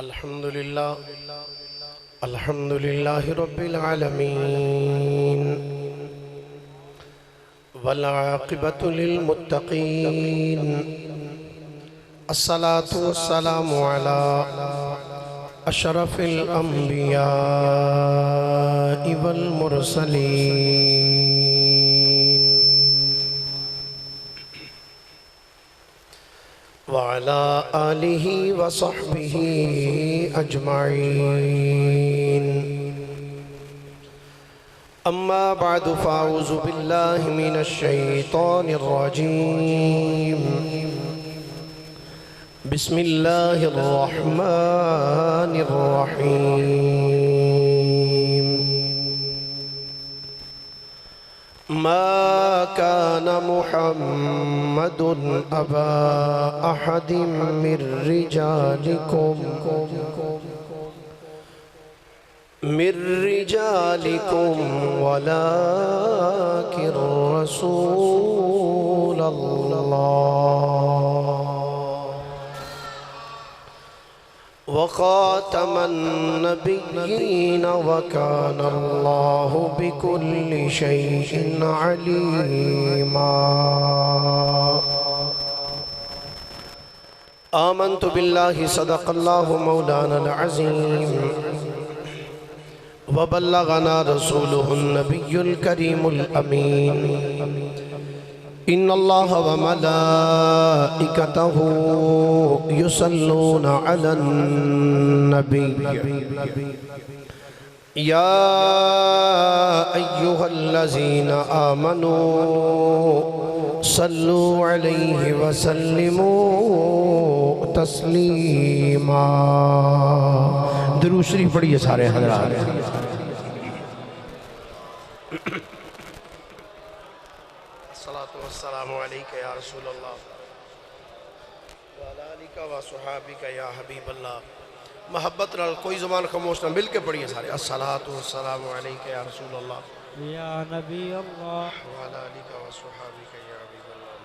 الحمد لله رب العالمين والعاقبة للمتقين الصلاة والسلام على أشرف الأنبياء والمرسلين وعلى آله وصحبه أجمعين أما بعد فأعوذ بالله من الشيطان الرجيم بسم الله الرحمن الرحيم ما كان محمد أبا أحد من رجالكم ولكن رسول الله وخاتم النبيين وكان الله بكل شيء عليما آمنت بالله صدق الله مولانا العظيم وبلغنا رسوله النبي الكريم الأمين إن الله وملائكته يصلون على النبي يا أيها الذين آمنوا صلوا عليه وسلموا تسليما درود شریف پڑھیے سارے حضرات السلام علیکہ یا رسول اللہ وعلی آلک و صحابک یا حبیب اللہ محبت نال کوئی زبان خاموش نہ مل کے پڑھیے سارے السلام علیکہ یا رسول اللہ یا نبی اللہ وعلی آلک و صحابک یا حبیب اللہ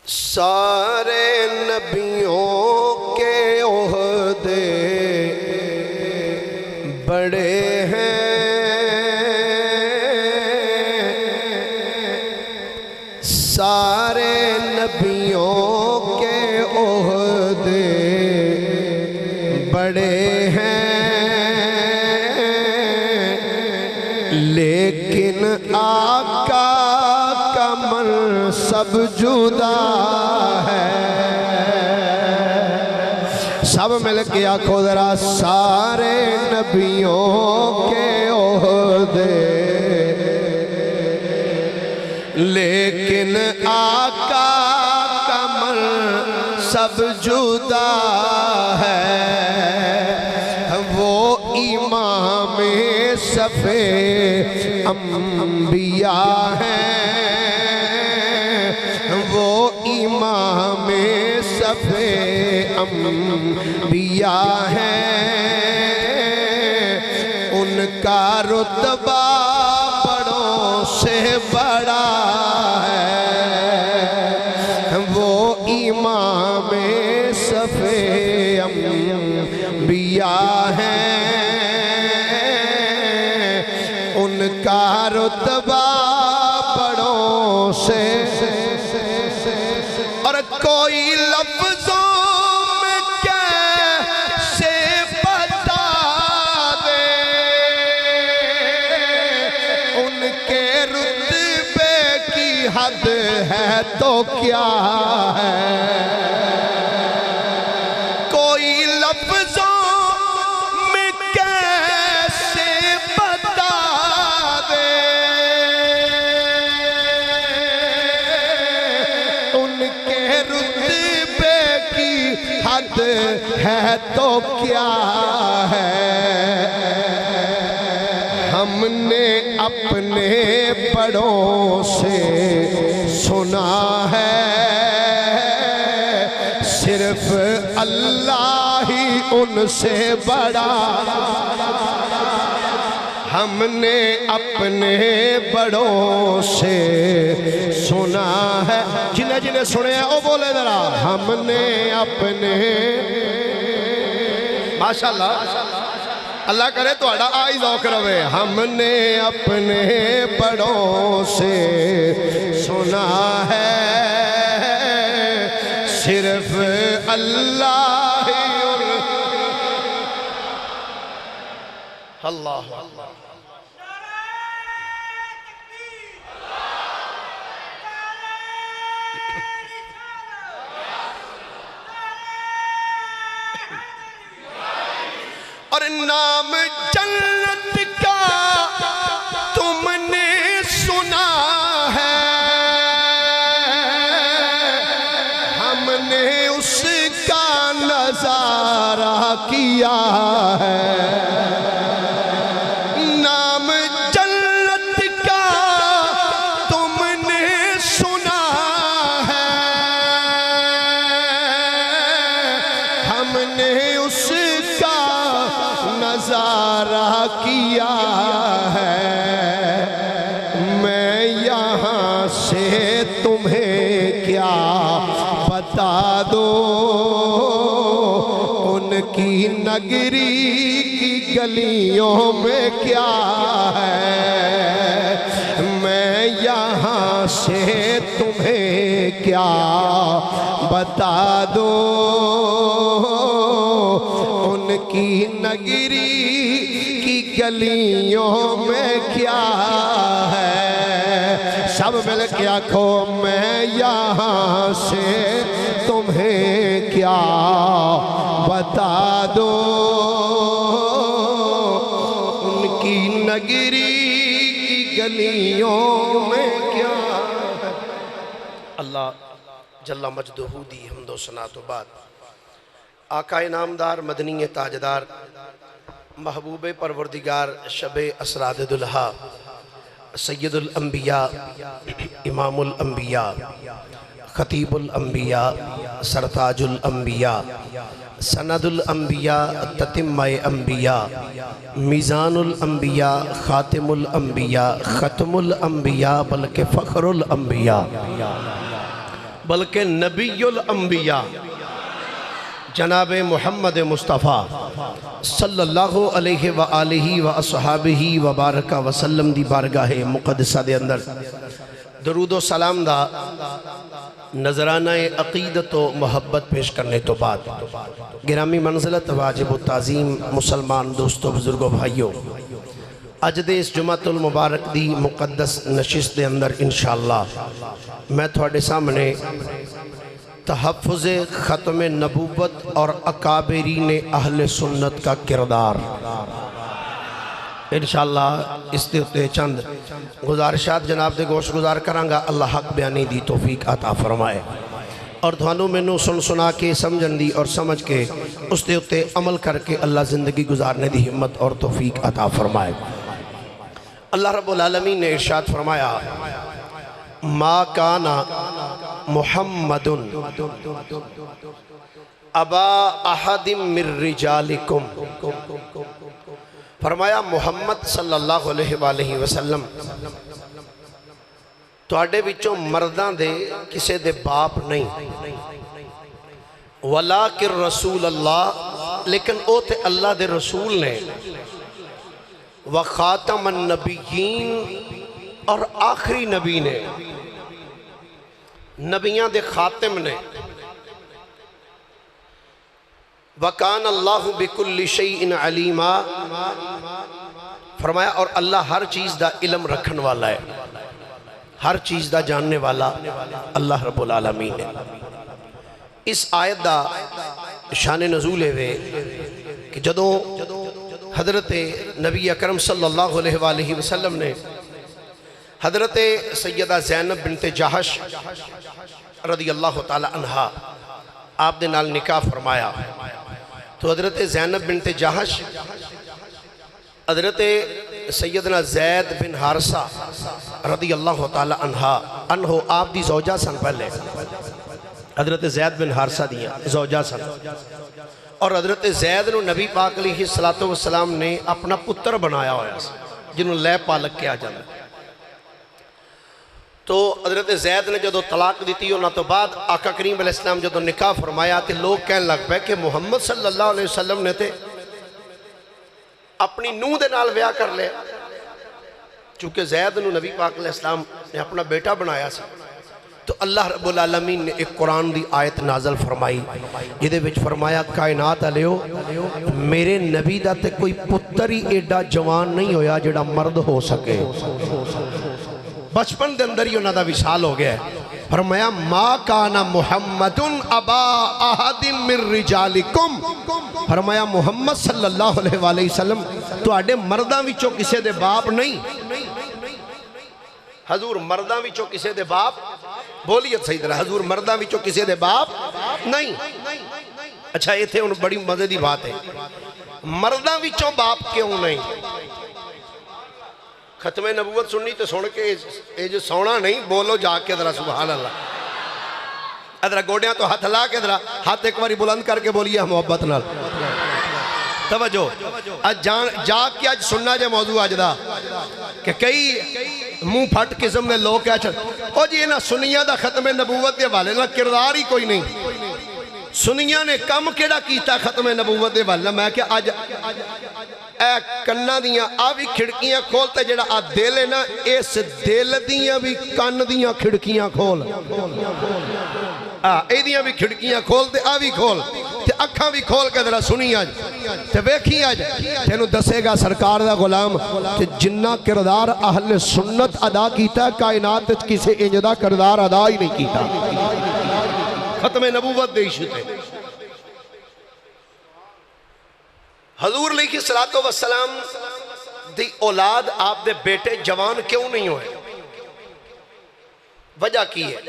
سارے نبیوں کے عہدے بڑے ہیں سارے نبیوں کے عہدے بڑے ہیں لیکن آقا کا منصب جدا ہے سب مل کے آنکھو ذرا سارے نبیوں کے عہدے لیکن آقا کا منصب جدا ہے وہ امام صف انبیاء ہیں وہ امام صف انبیاء ہیں ان کا رتبہ بڑوں سے بڑا ہے وہ امام صف انبیاء ہیں ان کا رتبہ بڑوں سے اور کوئی لفظوں میں کیسے بتا دے ان کے رتبے کی حد ہے تو کیا ہے کوئی لفظوں میں کیسے بتا دے ان کے رتبے کی حد ہے تو کیا ہے ہم نے اپنے بڑوں سے سنا ہے صرف اللہ ہی ان سے بڑا ہم نے اپنے بڑوں سے سنا ہے. جنہیں جنہیں سنے ہیں وہ بولے ذرا. ہم نے اپنے ماشاءاللہ اللہ کرے تو اڑا آئی ذوق روے. ہم نے اپنے بڑوں سے سنا ہے صرف اللہ اللہ. اور نام جنت کا تم نے سنا ہے ہم نے اس کا نظارہ کیا ہے. نام جنت کا تم نے سنا ہے ہم نے اس کا نظارہ کیا ہے. میں یہاں سے تمہیں کیا بتا دوں ان کی نگری کی گلیوں میں کیا ہے. میں یہاں سے تمہیں کیا بتا دوں ان کی نگری کی گلیوں میں کیا ہے. سب مل کے آکھو میں یہاں سے تمہیں کیا بتا دوں ان کی نگری کی گلیوں میں کیا ہے. اللہ جل مجدہ دی حمد و ثنا تو بعد آقا نامدار مدنی تاجدار محبوب پروردگار شب اسراد دلہا سید الانبیاء امام الانبیاء خطیب الانبیاء سرتاج الانبیاء سند الانبیاء تتمہ انبیاء میزان الانبیاء خاتم الانبیاء ختم الانبیاء بلکہ فخر الانبیاء بلکہ نبی الانبیاء جناب محمد مصطفیٰ صلی اللہ علیہ وآلہ وآصحابہ وبارک وسلم دی بارگاہ مقدسہ دے اندر درود و سلام دا نظرانہ عقیدت و محبت پیش کرنے تو بعد گرامی منزلت واجب و تعظیم مسلمان دوستو بزرگو بھائیو اج دے اس جمعۃ المبارک دی مقدس نشست دے اندر انشاءاللہ میں تھوڑے سامنے تحفظ ختم نبوت اور اکابرین اہل سنت کا کردار انشاءاللہ اس دے چند گزارشات جناب دے گوش گزار کرانگا. اللہ حق بیانی دی توفیق عطا فرمائے اور دھوانوں میں نو سن سنا کے سمجھن دی اور سمجھ کے اس دے اتے عمل کر کے اللہ زندگی گزارنے دی ہمت اور توفیق عطا فرمائے. اللہ رب العالمین نے ارشاد فرمایا ما کانا محمد ابا احد من رجالکم. فرمایا محمد صلی اللہ علیہ وآلہ وسلم تواڈے وچوں مرداں دے کسے دے باپ نہیں ولیکن رسول اللہ لیکن او تے اللہ دے رسول نے وخاتم النبیین اور آخری نبی نے نبیاں دے خاتم نے وَكَانَ اللَّهُ بِكُلِّ شَيْءٍ عَلِيمًا. فرمایا اور اللہ ہر چیز دا علم رکھن والا ہے ہر چیز دا جاننے والا اللہ رب العالمین ہے. اس آیت دا شان نزول ہے کہ جدوں حضرت نبی اکرم صلی اللہ علیہ وآلہ وسلم نے حضرت سیدہ زینب بنت جہش رضی اللہ تعالی عنہ آپ دے نال نکاح فرمایا تو حضرت زینب بنت جہش حضرت سیدنا زید بن حارثہ رضی اللہ تعالی عنہ آپ دی زوجہ سن پہلے حضرت زید بن حارثہ دیا زوجہ سن اور حضرت زید نو نبی پاک علیہ السلام نے اپنا پتر بنایا ہوا ہے. جنہوں لے پالک کیا جانا. تو حضرت زید نے جدو طلاق دیتی انہوں تو بعد آقا کریم علیہ السلام جدو نکاح فرمایا تو لوگ کہنے لگ پہ کہ محمد صلی اللہ علیہ وسلم نے تے اپنی نوح دے نال بیاہ کر لے. چونکہ زید نو نبی پاک علیہ السلام نے اپنا بیٹا بنایا سی. تو اللہ رب العالمین نے ایک قرآن دی آیت نازل فرمائی جدے وچ فرمایا کائنات علیو میرے نبی دا تے کوئی پتر ہی ایڈا جوان نہیں ہویا جڑا مرد ہو سکے. بچپن دے اندر ہی انہاں دا وصال ہو گیا ہے. فرمایا ما کانا محمد ابا احد من رجالکم. فرمایا محمد صلی اللہ علیہ وآلہ وسلم تو آڈے مرداں وچوں کسے دے باپ نہیں. حضور مرداں وچوں کسے دے باپ بولیت صحیح طرح حضور مرداں وچوں کسے دے باپ نہیں. اچھا یہ تھے ان بڑی مزے دی بات ہے. مرداں وچوں باپ کیوں نہیں؟ ختم نبوت سننی تو سن کے اے جو سونا نہیں بولو جا کے ذرا سبحان اللہ. ادھر گوڑیاں تو ہاتھ لا کے ذرا ہاتھ ایک باری بلند کر کے بولیے محبت نال. توجہ جا کے آج سننا جائے موضوع آج دا کہ کئی منہ پھٹ قسم نے لوگ کہا چل او جی نا سنیاں دا ختم نبوت دے والے نا کردار ہی کوئی نہیں. سنیاں نے کم کیڑا کیتا ختم نبوت دے والے. میں کہ آج اے کنہ دیاں آوی کھڑکیاں کھولتے جڑا آ دل ہے نا اس دل دیاں بھی کن دیاں کھڑکیاں کھول. اے دیاں بھی کھڑکیاں کھولتے آوی کھول تے اکھاں بھی کھول کے ذرا سنی آج تے ویکھی آج تینوں دسے گا سرکار دا غلام کہ جنہ کردار اہل سنت ادا کیتا ہے کائنات کسے انجدہ کردار ادا ہی نہیں کیتا. ختم نبوت دے ایشو تے حضور علیہ السلام دی اولاد آپ دے بیٹے جوان کیوں نہیں ہوئے؟ وجہ کی ہے؟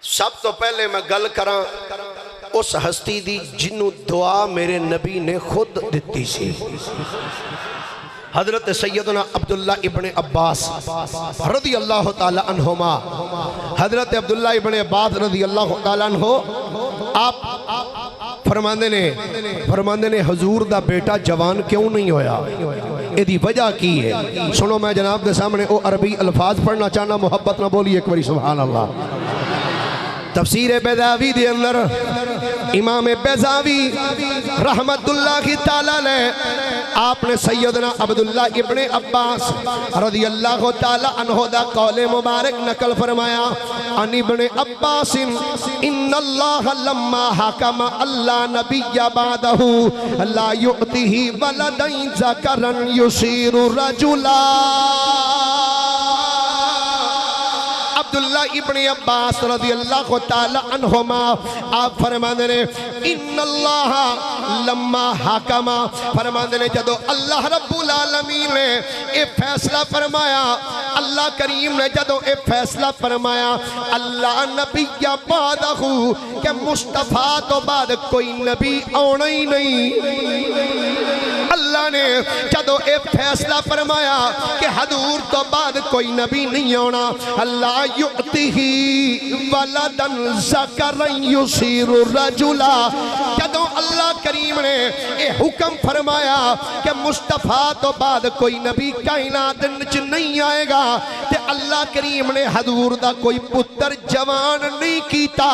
سب تو پہلے میں گل کراں اس ہستی دی جنہوں دعا میرے نبی نے خود دیتی سی. حضرت سیدنا عبداللہ ابن عباس رضی اللہ تعالی عنہما. حضرت عبداللہ ابن عباس رضی اللہ تعالی عنہ آپ فرماندے نے حضور دا بیٹا جوان کیوں نہیں ہویا؟ ایدی وجہ کی ہے سنو. میں جناب دے سامنے او عربی الفاظ پڑھنا چاہنا محبت نہ بولی ایک باری سبحان اللہ. تفسیر بیضاوی دے اندر امام بیضاوی رحمت اللہ کی تعالیٰ لے آپ نے سیدنا عبداللہ ابن عباس رضی اللہ تعالیٰ عنہ دا قول مبارک نقل فرمایا ان ابن عباس ان اللہ لما حکم اللہ نبی بعدہ لا یعطیہ ولدین ذکرن یصیر رجلا. عبداللہ ابن عباس رضی اللہ تعالی عنہما آپ فرماندے نے ان اللہ لما حکم فرماندے نے جدو اللہ رب العالمین نے اے فیصلہ فرمایا اللہ کریم نے جدو اے فیصلہ فرمایا اللہ نبی بعدہ کہ مصطفیٰ تو بعد کوئی نبی آنا ہی نہیں. اللہ نے جدو اے فیصلہ فرمایا کہ حضور تو بعد کوئی نبی نہیں ہونا اللہ یعطیہ ولدن ذکرن یصیر رجلا. جدو اللہ کریم نے اے حکم فرمایا کہ مصطفیٰ تو بعد کوئی نبی کائنات نچ نہیں آئے گا تے اللہ کریم نے حضور دا کوئی پتر جوان نہیں کیتا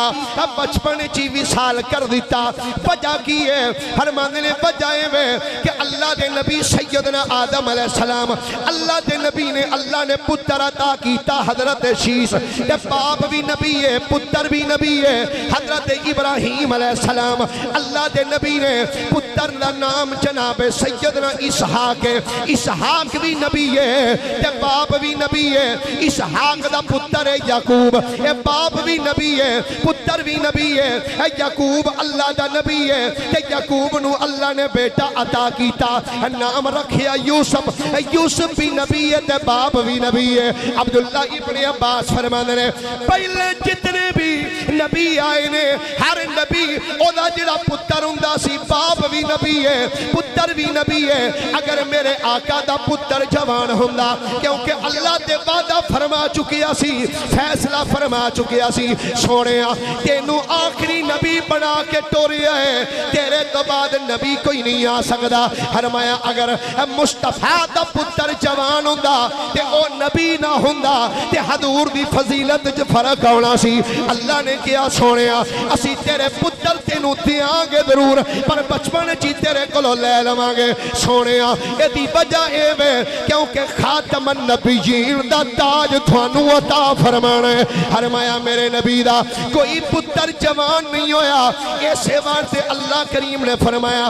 بچپن چی وصال کر دیتا. وجہ کی ہے فرمانے نے وجہ ہے کہ اللہ دے نبی سیدنا آدم علیہ السلام اللہ دے نبی نے اللہ نے پتر عطا کیتا حضرت شیس کہ باپ بھی نبی ہے پتر بھی نبی ہے. حضرت ابراہیم علیہ السلام اللہ دے نبی نے پتر دا نام جناب سیدنا اسحاق ہے. اسحاق بھی نبی ہے کہ باپ بھی نبی ہے. اسحاق دا پتر ہے یعقوب اے باپ بھی نبی ہے پتر بھی نبی ہے. یعقوب اللہ دا نبی ہے کہ یعقوب نو اللہ نے بیٹا عطا کیتا نام رکھیا یوسف. یوسف بھی نبی ہے تے باپ بھی نبی ہے. عبداللہ ابن عباس فرمانے نے پہلے جتنے بھی نبی آئے نے ہر نبی اوہ جڑا پتر ہوندا سی باپ بھی نبی ہے پتر بھی نبی ہے. اگر میرے آقا دا پتر جوان ہوندا کیونکہ اللہ دے وعدہ وعدہ فرما چکیا سی فیصلہ فرما چکیا سی سونیا تینوں آخری نبی بنا کے ٹوریا ہے تیرے تو بعد نبی کوئی نہیں آ سکدا فرمایا اگر مصطفیٰ دا پتر جوان ہوندا تے او نبی نہ ہوندا تے حضور دی فضیلت وچ فرق ہونا سی اللہ نے کیا سونیا اسی تیرے پتر تینوں دیاں گے ضرور پر بچپن چی تیرے کولو لے لواں گے سونیا ایدی وجہ اے وے کیونکہ خاتم النبیین دا تاج تھانوں عطا فرمانا ہے فرمایا میرے نبی دا کوئی پتر جوان نہیں ہویا ایسے واسطے اللہ کریم نے فرمایا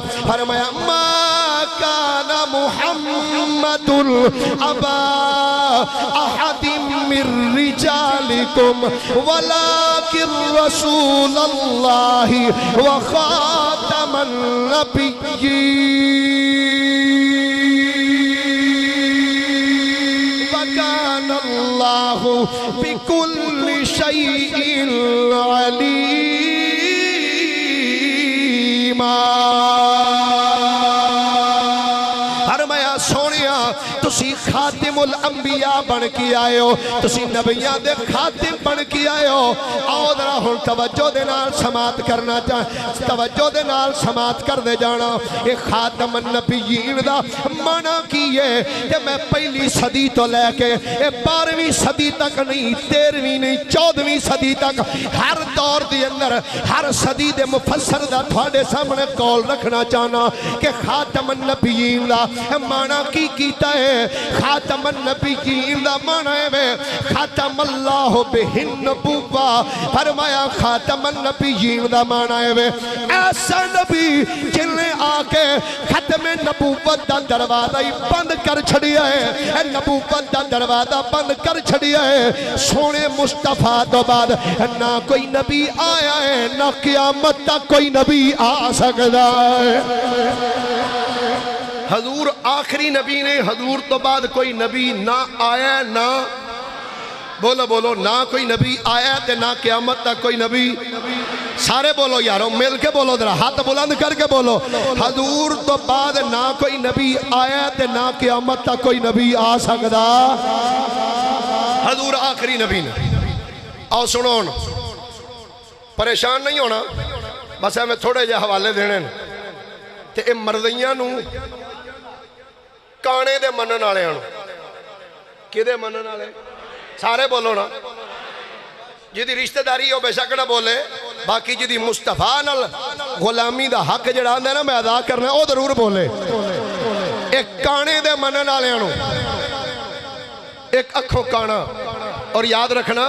ما کان محمد ابا احد من رجالکم ولکن رسول اللہ وخاتم النبیین وکان اللہ بکل شیء علیما فرمایا سونیا تسی خاتم الانبیاء بن کے آئے ہو تسی نبیان دے خاتم بن کے آئے ہو آؤ ذرا ہن توجہ دے نال سماعت کرنا توجہ دے نال سماعت کر دے جانا اے خاتم النبیین دا معنی کی ہے کہ میں پہلی صدی تو لے کے اے 12ویں صدی تک نہیں 13ویں نہیں 14ویں صدی تک ہر دور دے اندر ہر صدی دے مفسر دا تھوڑے سامنے قول رکھنا چاہنا کہ خاتم النبیین دا معنی کی کیتا ہے خاتم النبیین دا معنی ہے خاتم اللہ بہن نبوہ فرمایا خاتم النبیین دا معنی ہے ایسا نبی جن نے آ کے ختم نبوت دا دروازہ بند کر چھڑیا ہے نبوت دا دروازہ بند کر چھڑیا ہے سونے مصطفیٰ تو بعد نہ کوئی نبی آیا ہے نہ قیامت تک کوئی نبی آ سکتا ہے حضور آخری نبی نے حضور تو بعد کوئی نبی نہ آیا نہ بولو بولو نہ کوئی نبی آیا تے نہ قیامت تک کوئی نبی سارے بولو یارو مل کے بولو ذرا ہاتھ بلند کر کے بولو حضور تو بعد نہ کوئی نبی آیا تے نہ قیامت تک کوئی نبی آ سکتا حضور آخری نبی نے آؤ سنو پریشان نہیں ہونا بس ہمیں تھوڑے جا حوالے دینے تے اے مردیاں نو کانے دے منن آلے آنو کی دے منن آلے سارے بولو نا جدی رشتہ داری ہو بے شک نہ بولے باقی جدی مصطفیٰ نال غلامی دا حق جڑا دے نا میں ادا کرنا او ضرور بولے ایک کانے دے منن آلے آنو ایک اکھوں کانا اور یاد رکھنا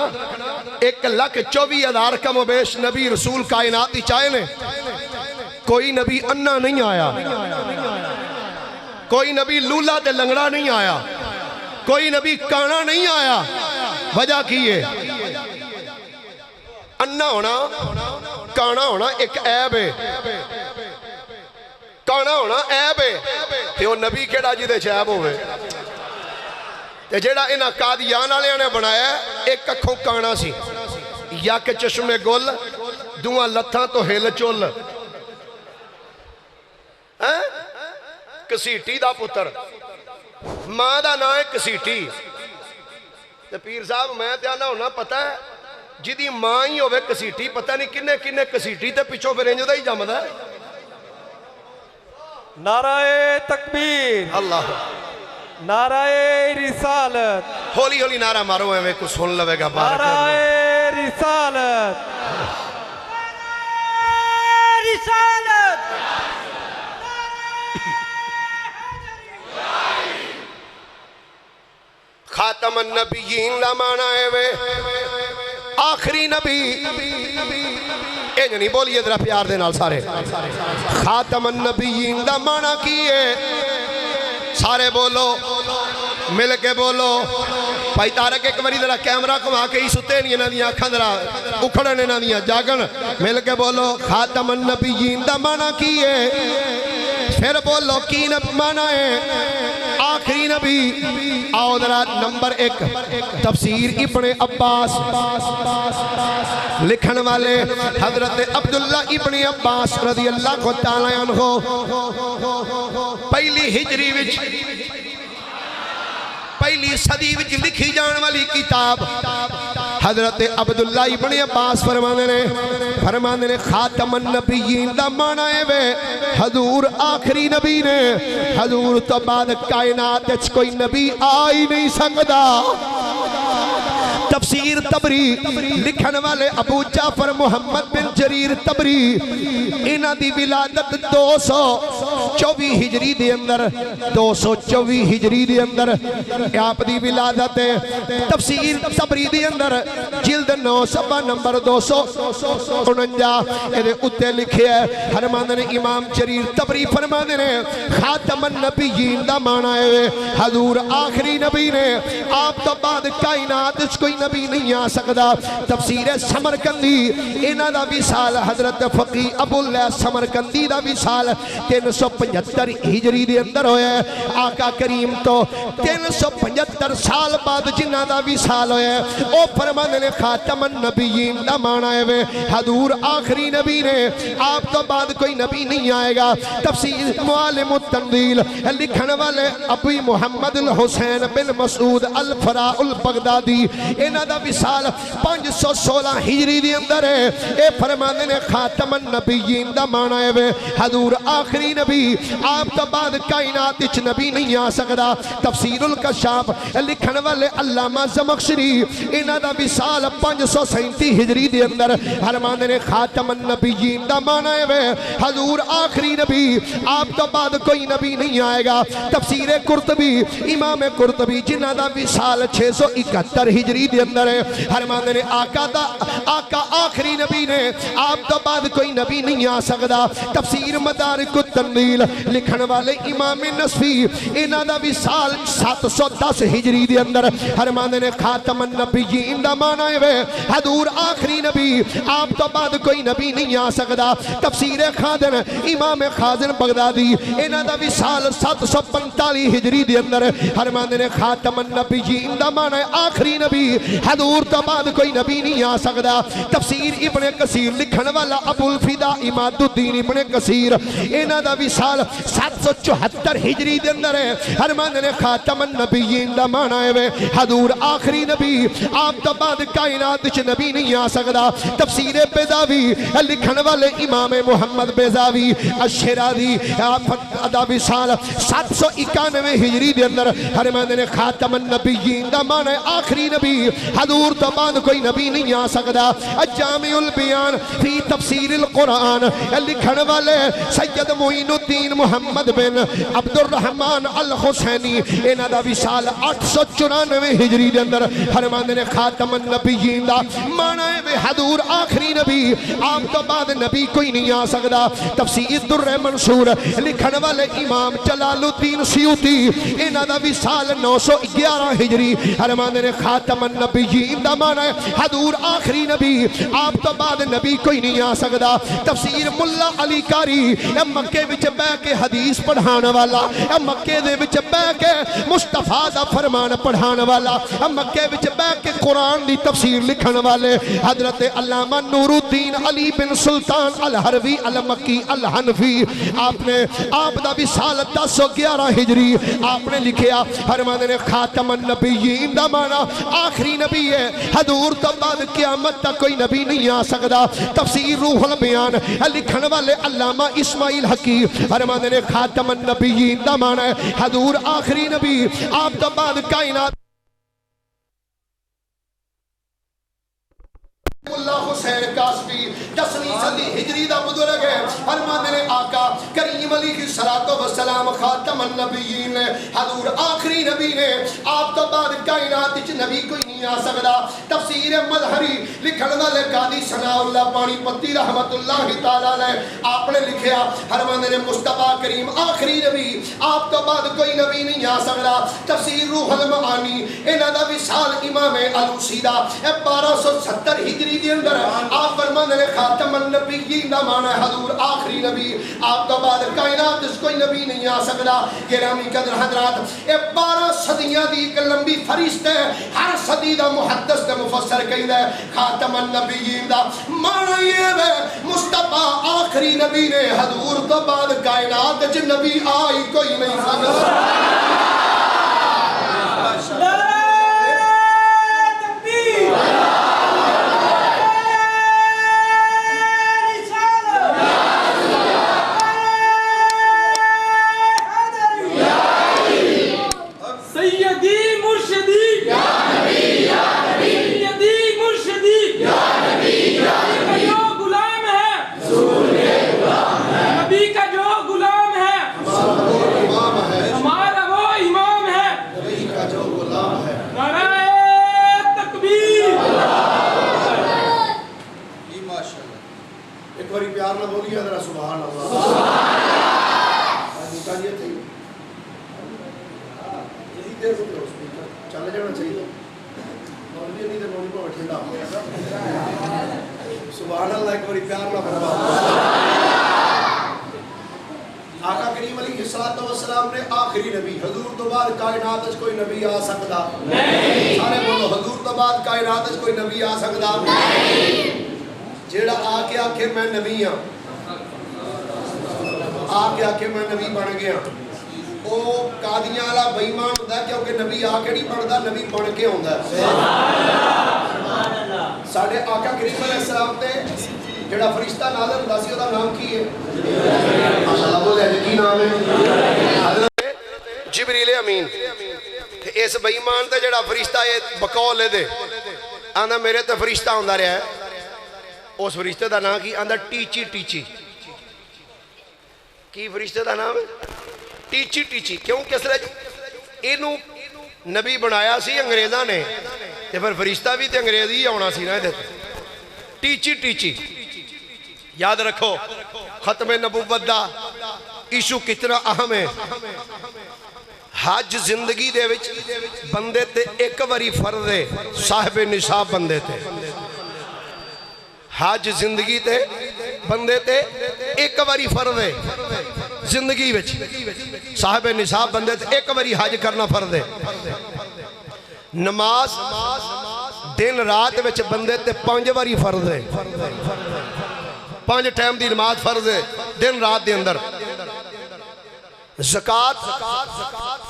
1,24,000 کم و بیش نبی رسول کائناتی چاہے نے کوئی نبی انہ نہیں آیا کوئی نبی لولا تے لنگڑا نہیں آیا کوئی نبی کانا نہیں آیا وجہ کیے انہ ہونا کانا ہونا ایک عیب ہے کانا ہونا عیب ہے تے وہ نبی کیڑا جی دے عیب ہوئے تے جیڑا انہا قادیان آلے نے بنایا ایک اکھوں کانا سی یا کہ چشم گل دوہاں لتھاں تو ہل چول کسیٹی دا پتر ماں دا نا ہے کسیٹی تے پیر صاحب میں تیانا ہونا پتہ ہے جدی ماں ہی ہوئے کسیٹی پتہ نہیں کنے کنے کسیٹی تے پچھو پھرینجو دا ہی جامد ہے نعرہ تکبیر اللہ نعرہ رسالت ہولی ہولی نعرہ مارو ہے میں کچھ سن لوے گا نعرہ رسالت رسالت خاتم النبیین لا مانا ہے وے آخری نبی اے نہیں بولیے ذرا پیار دے نال سارے خاتم النبیین لا مانا کیے سارے بولو مل کے بولو بھائی تارک ایک باری ذرا کیمرہ کو آکے ہی ستے نہیں انہاں دیاں اکھاں ذرا اکھڑن انہاں دیاں جاگن مل کے بولو خاتم النبیین دا مانا کیے پھر بولو کی مانا ہے آخری نبی آؤ ذرا نمبر 1 تفسیر ابن عباس لکھن والے حضرت عبداللہ ابن عباس رضی اللہ تعالیٰ عنہ پہلی ہجری وچ پہلی صدی وچ لکھی جان والی کتاب حضرت عبداللہ ابن عباس فرمانے نے خاتم النبیین دا معنی ہے وے حضور آخری نبی نے، حضور تو بعد کائنات اچھ کوئی نبی آئی نہیں سکتا۔ تفسیر تبری لکھن والے ابو جعفر محمد بن جریر تبری انہ دی ولادت 224 ہجری دے اندر 224 ہجری دے اندر آپ دی ولادت ہے۔ تفسیر تبری دے اندر جلد 9 صفحہ نمبر 249 ایدے اتے لکھے ہے فرماندے نے امام جریر تبری فرماندے نے خاتم النبیین دا معنی ہے حضور آخری نبی نے، آپ تو بعد کائنات اس کوئی نبی نہیں آ سکتا۔ تفسیر سمرکندی انہ دا وصال حضرت فقی ابو اللہ سمرکندی دا وصال 375 ہجری دے اندر ہویا ہے۔ آقا کریم تو 375 سال بعد جنہ دا وصال ہویا ہے۔ او فرمانے نے خاتم النبیین دا معنی ہے حضور آخری نبی نے، آپ تو بعد کوئی نبی نہیں آئے گا۔ تفسیر معالم التنزیل لکھن والے ابو محمد الحسین بن مسعود الفراء البغدادی انہ دا وصال 516 ہجری دی اندر ہے۔ اے فرمانے نے خاتم النبیین دا معنی ہے حضور آخری نبی، آپ تو بعد کائنات اچھ نبی نہیں آ سکتا۔ تفسیر الکشاف لکھن والے علامہ زمخشری انہ دا وصال 537 ہجری دی اندر فرمانے نے خاتم النبیین دا معنی ہے حضور آخری نبی، آپ تو بعد کوئی نبی نہیں آئے گا۔ تفسیر قرطبی امام قرطبی جنہ دا وصال 671 ہجری دی اندر ہے فرمانے نے آقا آخری نبی نے، آپ تو بعد کوئی نبی نہیں آ سکتا۔ تفسیر مدارک التنزیل لکھن والے امام نصفی انہ دا وصال 710 ہجری دی اندر فرمانے نے خاتم النبیین دا معنی ہے حضور آخری نبی، آپ تو بعد کوئی نبی نہیں آ سکتا۔ تفسیر خازن امام خازن بغدادی انہ دا وصال 745 ہجری دی اندر فرمانے نے خاتم النبیین دا معنی آخری نبی، حضور تو بعد کوئی نبی نہیں آ سکتا۔ تفسیر ابن کثیر لکھن والا ابو الفدا اماد الدین ابن کثیر انہ دا وصال 774 ہجری دے اندر ہے فرمانے نے خاتم النبیین دا معنی ہے حضور آخری نبی، آپ تو بعد کائنات چ نبی نہیں آ سکتا۔ تفسیر بیضاوی لکھن والے امام محمد بیضاوی الشیرازی دا وصال 791 ہجری دے اندر فرمانے نے خاتم النبیین دا معنی آخری نبی، حضور تو بعد کوئی نبی نہیں آ سکتا۔ جامع البیان فی تفسیر القرآن لکھن والے سید معین الدین محمد بن عبد الرحمن الحسینی انہ دا وصال 894 ہجری دے اندر فرمانے نے خاتم النبیین دا معنی ہے حضور آخری نبی، آپ تو بعد نبی کوئی نہیں آ سکتا۔ تفسیر در منصور لکھن والے امام جلال الدین سیوطی انہ دا وصال 911 ہجری فرمانے نے خاتم النبیین دا معنی حضور آخری نبی، آپ تو بعد نبی کوئی نہیں آ سکتا۔ تفسیر ملا علی کاری مکے وچ بہ کے حدیث پڑھانا والا، مکے دے وچ بہ کے مصطفیٰ دا فرمان پڑھانا والا، مکے وچ بہ کے قرآن دی تفسیر لکھن والے حضرت علامہ نور الدین علی بن سلطان الحروی المکی الحنفی آپ دا وصال 1011 ہجری آپ نے لکھیا فرمانے نے خاتم النبیین دا معنی آخری نبی ہے، حضور تو بعد قیامت تک کوئی نبی نہیں آ سکتا۔ تفسیر روح البیان لکھن والے علامہ اسماعیل حکیم فرمانے نے خاتم النبیین دا معنی حضور آخری نبی، آپ تو بعد کائنات اللہ حسین قاسمی 10ویں صدی ہجری دا بزرگ ہے فرمانے نے آقا کریم علیہ السلام خاتم النبیین نے، حضور آخری نبی نے، آپ تو بعد کائنات وچ نبی کوئی نہیں آ سکتا۔ تفسیر مظہری لکھن والے قاضی ثناء اللہ پانی پتی رحمت اللہ تعالی علیہ آپ نے لکھیا فرمانے نے مصطفیٰ کریم آخری نبی، آپ تو بعد کوئی نبی نہیں آ سکتا۔ تفسیر روح المعانی انہ دا وصال امام علوسی دا 1270 ہجری دی اندر آپ فرمانے نے خاتم النبیین دا معنی حضور آخری نبی، آپ تو بعد کائنات اس کوئی نبی نہیں آ سکتا۔ گرامی قدر حضرات، یہ 12 صدیاں دی ایک لمبی فہرست ہے، ہر صدی دا محدث دا مفسر کہیدا ہے خاتم النبیین دا معنی یہ ہے مصطفیٰ آخری نبی نے، حضور تو بعد کائنات وچ نبی آئی کوئی نہیں سکتا۔ ایک باری پیار نہ بولیے ذرا سبحان اللہ. چل جانا چاہیے سبحان اللہ. ایک باری پیار نہ فرما. آقا کریم علیہ الصلوۃ والسلام نے آخری نبی, حضور تو بعد کائنات وچ کوئی نبی آ سکدا نہیں. سارے بولو حضور تو بعد کائنات وچ کوئی نبی آ سکدا نہیں. جیڑا آ کے آکھے میں نبی ہاں, آ کے آکھے میں نبی بن گیا, او قادیاں والا بے ایمان ہوندا ہے, کیونکہ نبی آ کے نہیں بندا, نبی بن کے ہوندا ہے. ساڈے آقا کریم علیہ السلام تے جڑا فرشتہ نازل ہوندا سی اودا نام کی ہے؟ ماشاءاللہ بولے جی کی نام ہے؟ حضرت جبریل امین. تے اس بے ایمان تے جڑا فرشتہ یہ بقول دے آندا میرے تے فرشتہ ہوندا رہیا ہے, اس فرشتے دا نام کی آندا ٹیچی ٹیچی. کی فرشتے دا نام ہے؟ ٹیچی ٹیچی. کیوں کس طرح اینو نبی بنایا سی انگریزاں نے, تے پھر فرشتہ بھی تے انگریزی ہی آنا سی نا. ٹیچی ٹیچی یاد رکھو, ختم نبوت دا ایشو کتنا اہم ہے. حج زندگی دے وچ بندے تے ایک واری فرض ہے, صاحب نصاب بندے تے. حج زندگی تے بندے تے ایک واری فرض ہے زندگی وچ, صاحب نصاب بندے تے ایک واری حج کرنا فرض ہے. نماز دن رات وچ بندے تے 5 واری فرض ہے, 5 ٹائم دی نماز فرض ہے دن رات دے اندر. زکات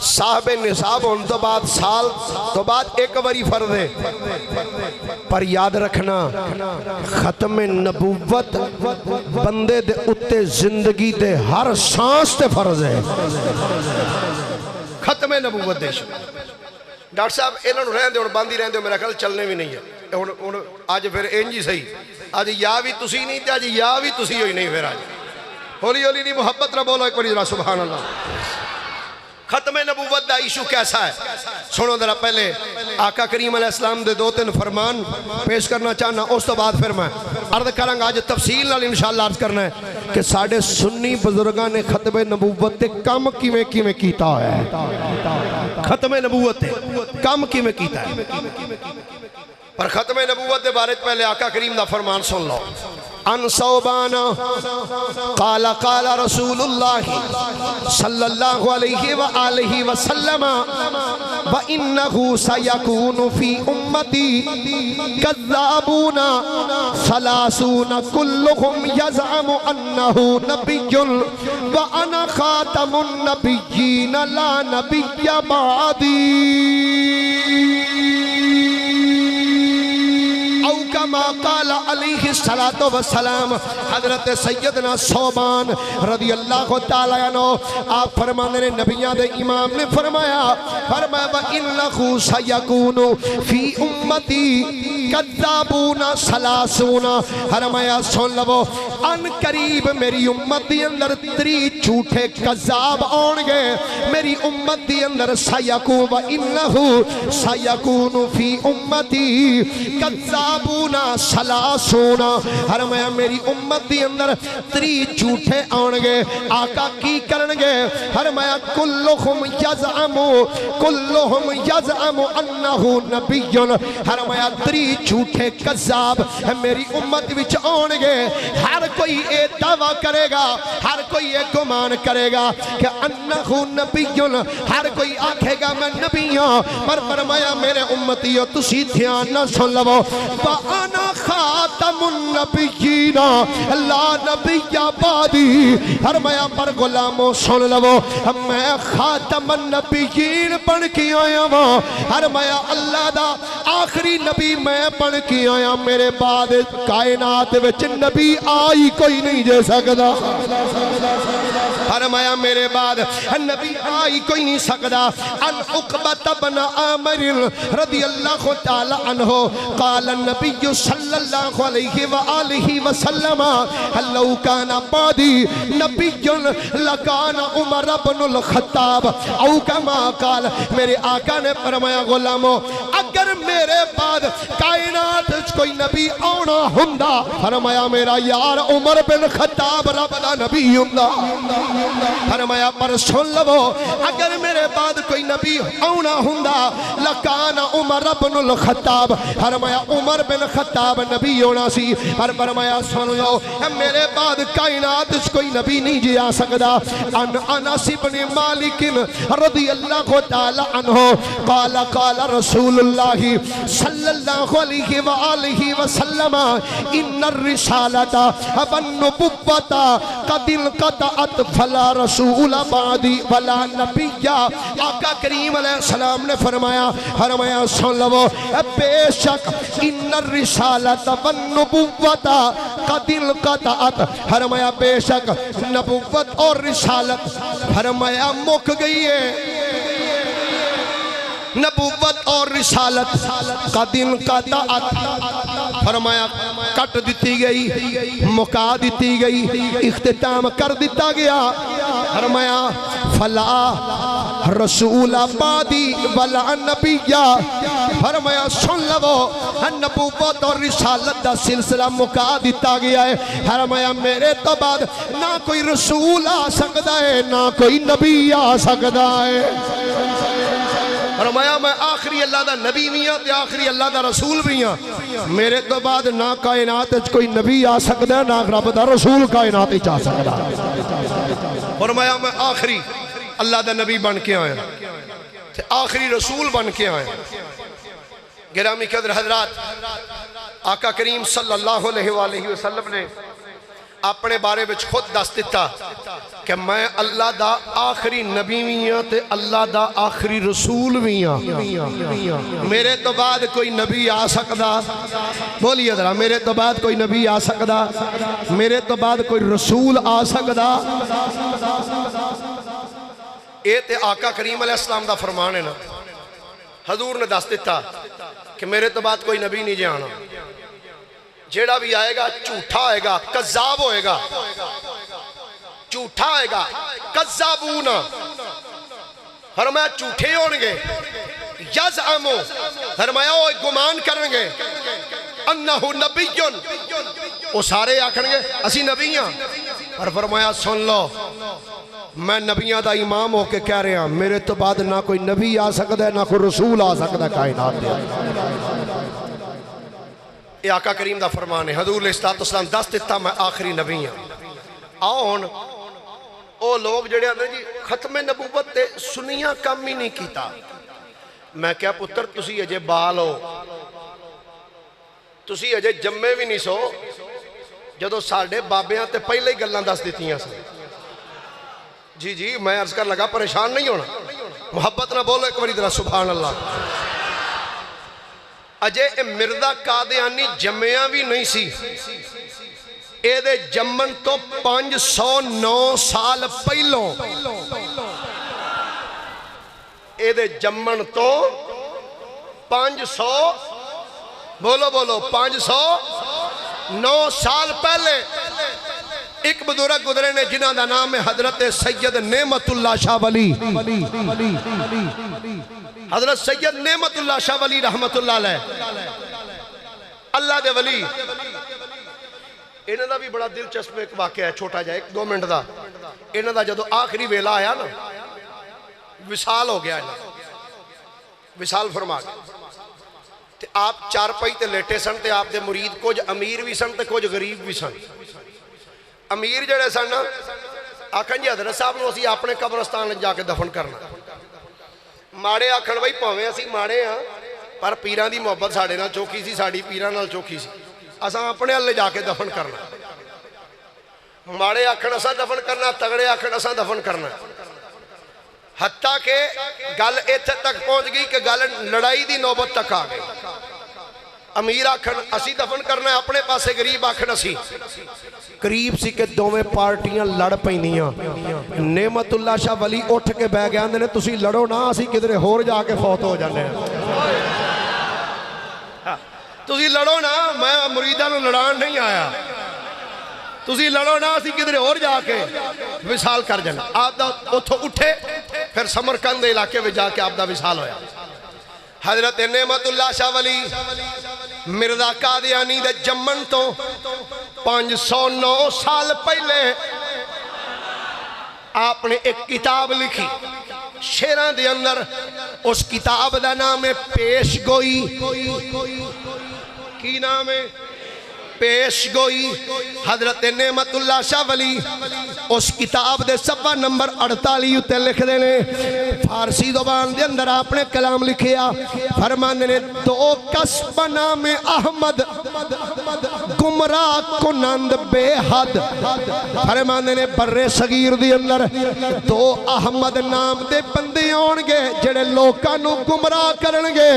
صاحب نصاب ہونے تو بعد سال تو بعد ایک واری فرض ہے. پر یاد رکھنا ختم نبوت بندے دے اتے زندگی دے ہر سانس تے فرض ہے. ختم نبوت دے ڈاکٹر صاحب انہوں نے رہن دے اور باندھی رہن دے, میرا خیال چلنے بھی نہیں ہے. آج پھر انجی صحیح, آج یا بھی تسی نہیں تے آج یا بھی تسی ہوئی نہیں. پھر آج ہولی ہولی نہیں, محبت نہ بولو ایک باری ذرا سبحان اللہ. ختم نبوت دا ایشو کیسا ہے سنو ذرا. پہلے آقا کریم علیہ السلام دے 2-3 فرمان پیش کرنا چاہنا, اس تو بعد پھر میں عرض کروں گا. آج تفصیل نال انشاءاللہ عرض کرنا ہے کہ ساڑھے سنی بزرگاں نے ختم نبوت تے کم کیویں کیویں کیتا ہے. ختم نبوت تے کم کیویں کیتا ہے. پر ختم نبوت دے بارے پہلے آقا کریم دا فرمان سن لو. ان صوبانا قال قال رسول اللہ صلی اللہ علیہ وآلہ وسلم وَإِنَّهُ سَيَكُونُ فِي أُمَّتِي كَذَّابُونَ ثَلَاثُونَ كُلُّهُمْ يَزْعَمُ أَنَّهُ نَبِيٌّ وَأَنَا خَاتَمُ النَّبِيِّينَ لَا نَبِيَّ بَعْدِي کما قال علیہ السلام. حضرت سیدنا صوبان رضی اللہ تعالیٰ عنہ آپ فرمانے نے نبیان دے امام نے فرمایا وَإِنَّهُ سَيَكُونُ فِي أُمَّتِي كَذَّابُونَ ثَلَاثُونَ. فرمایا سن لو ان قریب میری امت دی اندر 30 جھوٹے کذاب آن گے. میری امت دی اندر سَيَكُونُ وَإِنَّهُ سَيَكُونُ فِي أُمَّتِي كَذَّابُونَ ثَلَاثُونَ. فرمایا میری امت دی اندر 30 جھوٹے آن گے. آقا کی کرنگے؟ فرمایا کلہم یزعم انہو نبی. فرمایا 30 جھوٹے کذاب میری امت وچ آن گے. ہر کوئی اے دعویٰ کرے گا, ہر کوئی اے گمان کرے گا کہ انہو نبی, ہر کوئی آکھے گا میں نبی ہوں. پر فرمایا میرے امتیوں تسی دھیان نہ سن لو. انا خاتم النبیین لا نبی بعدی، فرمایا پر غلاموں سن لو میں خاتم النبیین بن کے آیا ہوں، فرمایا اللہ دا آخری نبی میں بن کے آیا، میرے بعد کائنات وچ نبی آئی کوئی نہیں جے سکدا، فرمایا میرے بعد نبی آئی کوئی نہیں سکدا۔ ان عقبہ بن عامر رضی اللہ تعالی عنہ قال النبی صلی اللہ علیہ وآلہ وسلم لو کان بعدی نبی لکان عمر بن الخطاب او کما قال، میرے آقا نے فرمایا غلاموں اگر میرے بعد کائنات کوئی نبی آنا ہوندا، فرمایا میرا یار عمر بن خطاب رب دا نبی ہوندا، فرمایا پر سن لو اگر میرے بعد کوئی نبی آنا ہوندا لکان عمر بن الخطاب، فرمایا عمر بن خطاب نبی ہونا سی، پر فرمایا سن لو میرے بعد کائنات کوئی نبی نہیں جی آ سکدا۔ ان انس بن مالک رضی اللہ تعالی عنہ قال قال رسول اللہ صلی اللہ علیہ وآلہ وسلم ان الرسالۃ والنبوۃ قد انقطعت فلا رسول بعدی ولا نبی۔ آقا کریم علیہ السلام نے فرمایا سن لو بے شک ان الرسالۃ والنبوۃ قد انقطعت، فرمایا بے شک نبوت اور رسالت فرمایا مک گئی ہے، نبوت اور رسالت قد انقطعت، فرمایا کٹ دیتی گئی، مکا دیتی گئی، اختتام کر دیتا گیا، فرمایا فلا رسول بعدی ولا نبی، فرمایا سن لو نبوت اور رسالت دا سلسلہ مکا دیتا گیا ہے، فرمایا میرے تو بعد نہ کوئی رسول آ سکتا ہے نہ کوئی نبی آ سکتا ہے، فرمایا میں آخری اللہ دا نبی بھی ہاں تے آخری اللہ دا رسول بھی ہاں، میرے تو بعد نہ کائنات کوئی نبی آ سکتا ہے نہ رب دا رسول کائنات آ سکتا ہے، فرمایا میں آخری اللہ دا نبی بن کے آیا تے آخری رسول بن کے آیا۔ گرامی قدر حضرات، آقا کریم صلی اللہ علیہ وآلہ وسلم نے اپنے بارے وچ خود دس دیتا کہ میں اللہ دا آخری نبی بھی ہاں تے اللہ دا آخری رسول بھی ہاں، میرے تو بعد کوئی نبی آ سکدا، بولیے ذرا میرے تو بعد کوئی نبی آ سکدا، میرے تو بعد کوئی رسول آ سکدا، اے تے آقا کریم علیہ السلام دا فرمان ہے نا، حضور نے دس دیتا کہ میرے تو بعد کوئی نبی نہیں جانا، جیڑا بھی آئے گا جھوٹا آئے گا، کذاب ہوئے گا، جھوٹا آئے گا، کذابون، فرمایا جھوٹے ہونگے، یزعمو، فرمایا وہ گمان کرنگے، انہو نبیون، وہ سارے آکھنگے اسی نبی ہیں، اور فرمایا سن لو میں نبیوں دا امام ہو کے کہہ رہے ہیں میرے تو بعد نہ کوئی نبی آ سکتا ہے نہ کوئی رسول آ سکتا ہے کائنات دے، یہ آقا کریم دا فرمان ہے، حضور علیہ السلام دس دیتا میں آخری نبی ہوں۔ آؤن او لوگ جڑے ہیں جی ختم نبوت تے سنیاں کم ہی نہیں کیتا، میں کیا پتر تسی اجے بال ہو، تسی اجے جمے بھی نہیں سو، جدو ساڑھے بابیاں تے پہلے ہی گلاں دس دیتیاں سے، جی جی میں عرض کر لگا پریشان نہیں ہونا، محبت نہ بولو ایک باری ذرا سبحان اللہ۔ اجے مرزا قادیانی جمعیاں بھی نہیں سی، اے دے جمن تو 509 سال پہلوں، اے دے جمن تو 500 بولو 509 سال پہلے ایک بزرگ گزرے نے جنہاں دا نام ہے حضرت سید نعمت اللہ شاہ ولی، حضرت سید نعمت اللہ شاہ ولی رحمت اللہ علیہ، اللہ دے ولی، انہاں دا بھی بڑا دلچسپ ایک واقعہ ہے چھوٹا جائے 1-2 منٹ دا، انہاں دا جدو آخری ویلا آیا نا وصال ہو گیا، وصال فرما گیا، تے آپ چار پائی تے لیٹے سن تے آپ دے مرید کچھ امیر بھی سن تے کچھ غریب بھی سن، امیر جڑے سن آکھن جی حضرت صاحب نو اسی اپنے قبرستان جا کے دفن کرنا، ماڑے آکھن بھائی پاویں اسی ماڑے ہاں پر پیران دی محبت ساڑے نال چوکی سی, ساڑی پیران نال چوکی سی. اساں اپنے اللہ جا کے دفن کرنا, ماڑے آکھن اساں دفن کرنا, تگڑے آکھن اساں دفن کرنا. حتیٰ کہ گل ایتھے تک پہنچ گئی کہ گل لڑائی دی نوبت تک آ گئی. امیر آکھن اسی دفن کرنا ہے اپنے پاسے, غریب آکھن اسی. قریب سی کہ دوویں پارٹیاں لڑ پئیاں. نعمت اللہ شاہ ولی اٹھ کے بہ گیا نے تسی لڑو نا, اسی کدھر ہور جا کے فوت ہو جانے ہیں. تسی لڑو نا, میں مریداں نوں لڑان نہیں آیا. تسی لڑو نا, اسی کدھر اور جا کے وصال کر جانا. آپ دا اتھو اٹھے پھر سمرقند علاقے میں جا کے آپ دا وصال ہویا. حضرت نعمت اللہ شاہ ولی مرزا قادیانی دے جمن تو 509 سال پہلے آپ نے ایک کتاب لکھی شیران دے اندر. اس کتاب دا نام ہے پیش گوئی. کی نام ہے؟ پیش گوئی. حضرت نعمت اللہ شاہ ولی اس کتاب دے صفحہ نمبر 48 اتے لکھ دینے, فارسی زبان دے اندر آپ نے کلام لکھیا. فرمانے نے دو کس بنام احمد گمراہ کنند بے حد. فرمانے نے برے صغیر دے اندر دو احمد نام دے بندے آنگے جڑے لوکاں نو گمراہ کرنگے.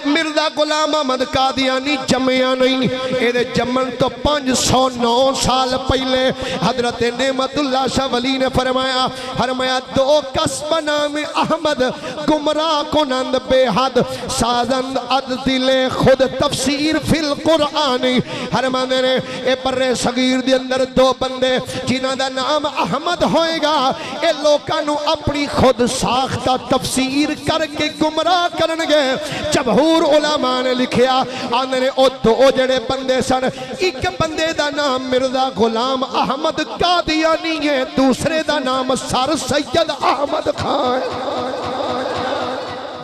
مرزا غلام احمد قادیانی جمعیاں نہیں, ایدے جمن تو 509 سال پہلے حضرت نعمت اللہ شاہ ولی نے فرمایا دو کس بنام احمد گمراہ کنند بے حد سازند عدل خود تفسیر فی القرآن. فرمانے نے اے برے صغیر دے اندر دو بندے جنہاں دا نام احمد ہوئے گا, اے لوکاں نو اپنی خود ساختہ تفسیر کر کے گمراہ کرنگے. جمہور علماء نے لکھیا آنے نے او دو جڑے بندے سن, ایک بندے دا نام مرزا غلام احمد قادیانی ہے, دوسرے دا نام سر سید احمد خان,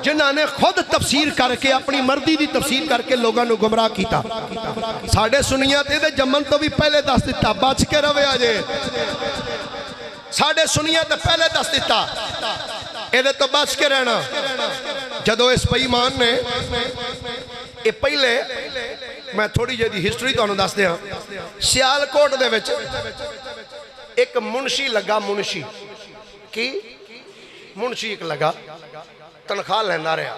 جنہاں نے خود تفسیر کر کے اپنی مردی دی تفسیر کر کے لوگاں نو گمراہ کیتا. ساڑھے سنیات دے جمن تو بھی پہلے دس دیتا, بچ کے روے آجے. ساڑھے سنیات پہلے دس دیتا, ایدے تو بچ کے رہنا. جدو اس بیمان نے اے پہلے میں تھوڑی جدی ہسٹری تو انہوں دس دیا. سیالکوٹ دے وچ ایک منشی لگا, منشی کی منشی ایک لگا, تنخواہ لیندہ رہا.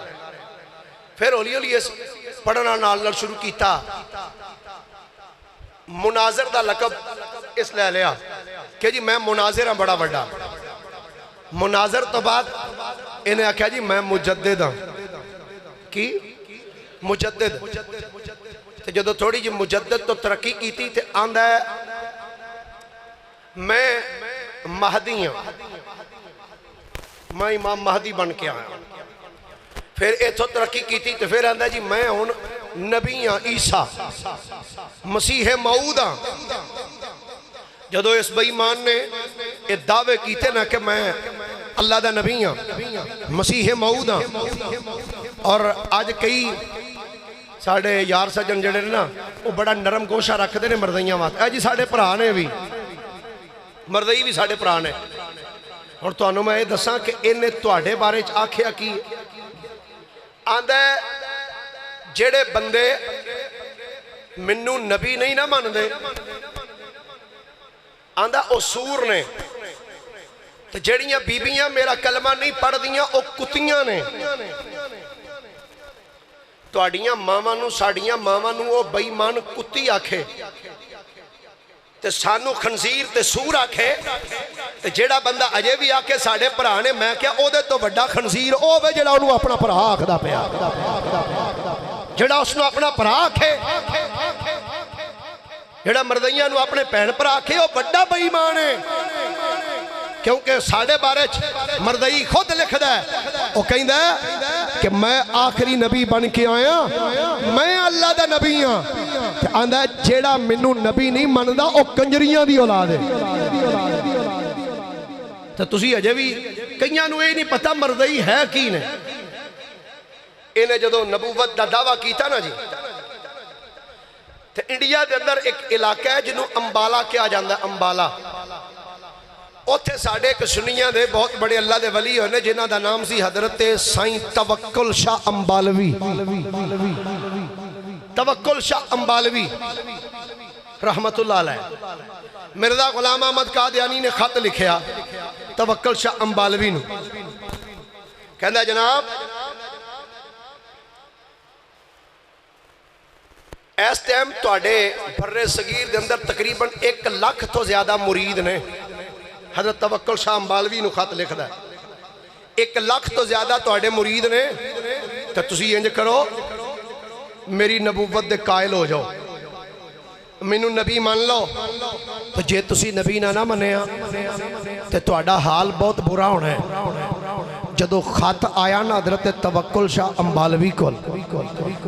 پھر ہولی ہولی اس پڑھنا نال شروع کیتا. مناظر دا لقب اس لے لیا کہ جی میں مناظر ہاں بڑا بڑا. مناظر تو بعد انہیں آکھا جی میں مجدد ہاں. کی مجدد. جدو تھوڑی جی مجدد تو ترقی کی تھی آندھا ہے میں مہدی ہوں, میں امام مہدی بن کے آیا. پھر ایتھو ترقی کی تھی تو پھر آندھا جی میں ہوں نبی ہاں, عیسیٰ مسیح موعود ہاں. جدو اس بیمان نے یہ دعوے کیتے نا کہ میں اللہ دا نبی ہاں, مسیح موعود ہاں. اور آج کئی ساڑھے یار سجن جڑے نا وہ بڑا نرم گوشہ رکھ دے نے مردیاں وات. اے جی ساڑھے پرانے بھی مردئی بھی ساڑھے پرانے. اور تو انہوں میں یہ دساں کہ انہیں توڑے بارے آکھیا کی آندھا ہے جڑے بندے منو نبی نہیں نہ مان دے, آندھا او سور نے, تو جڑیاں بیبیاں میرا کلمہ نہیں پڑھ دیاں او کتیاں نے. تو آڑیاں ماما نو ساڑیاں ماما نو او بیمان کتی آکھے, تے سانو خنزیر تے سور آکھے. تے جیڑا بندہ اجے بھی آکھے ساڑھے پرانے, میں کیا او دے تو بڑا خنزیر او وے جیڑا انہوں اپنا پرا آکھدا پیا, جیڑا اس نے اپنا پرا آکھے, جیڑا مردیاں نو اپنے پہن پر آکھے او بڑا بیمان ہے. کیونکہ ساڑھے بارے مردئی خود لکھ دا ہے, وہ کہیں دا ہے کہ میں آخری نبی بن کے آیا, میں اللہ دا نبی ہاں. آندھا ہے جیڑا منو نبی نہیں مندہ او کنجریاں دی اولاد ہے. تو تسی اجے بھی کئیاں نو یہ نہیں پتا مردئی ہے کی نے. انہیں جدو نبوت دا دعویٰ کیتا نا جی, تو انڈیا دے اندر ایک علاقہ ہے جنہوں امبالا کیا جاندہ ہے. امبالا اوتھے ساڑھے ایک سنیاں دے بہت بڑے اللہ دے ولی ہونے جنہ دا نام سی حضرت سائیں توکل شاہ امبالوی توکل شاہ امبالوی رحمت اللہ علیہ مرزا غلام احمد قادیانی نے خط لکھیا توکل شاہ امبالوی نو کہندہ جناب اس ٹائم توڑے بھرے صغیر دے اندر تقریباً 1 لاکھ تو زیادہ مرید نے حضرت توکل شاہ امبالوی نو خط لکھ دا 1 لاکھ تو زیادہ توڑے مرید نے تو تسی انج کرو میری نبوت دے قائل ہو جاؤ مینوں نبی مان لو تو جے تسی نبی نہ منیا تے توڑا حال بہت برا ہونا ہے جدو خط آیا نا حضرت توکل شاہ امبالوی کول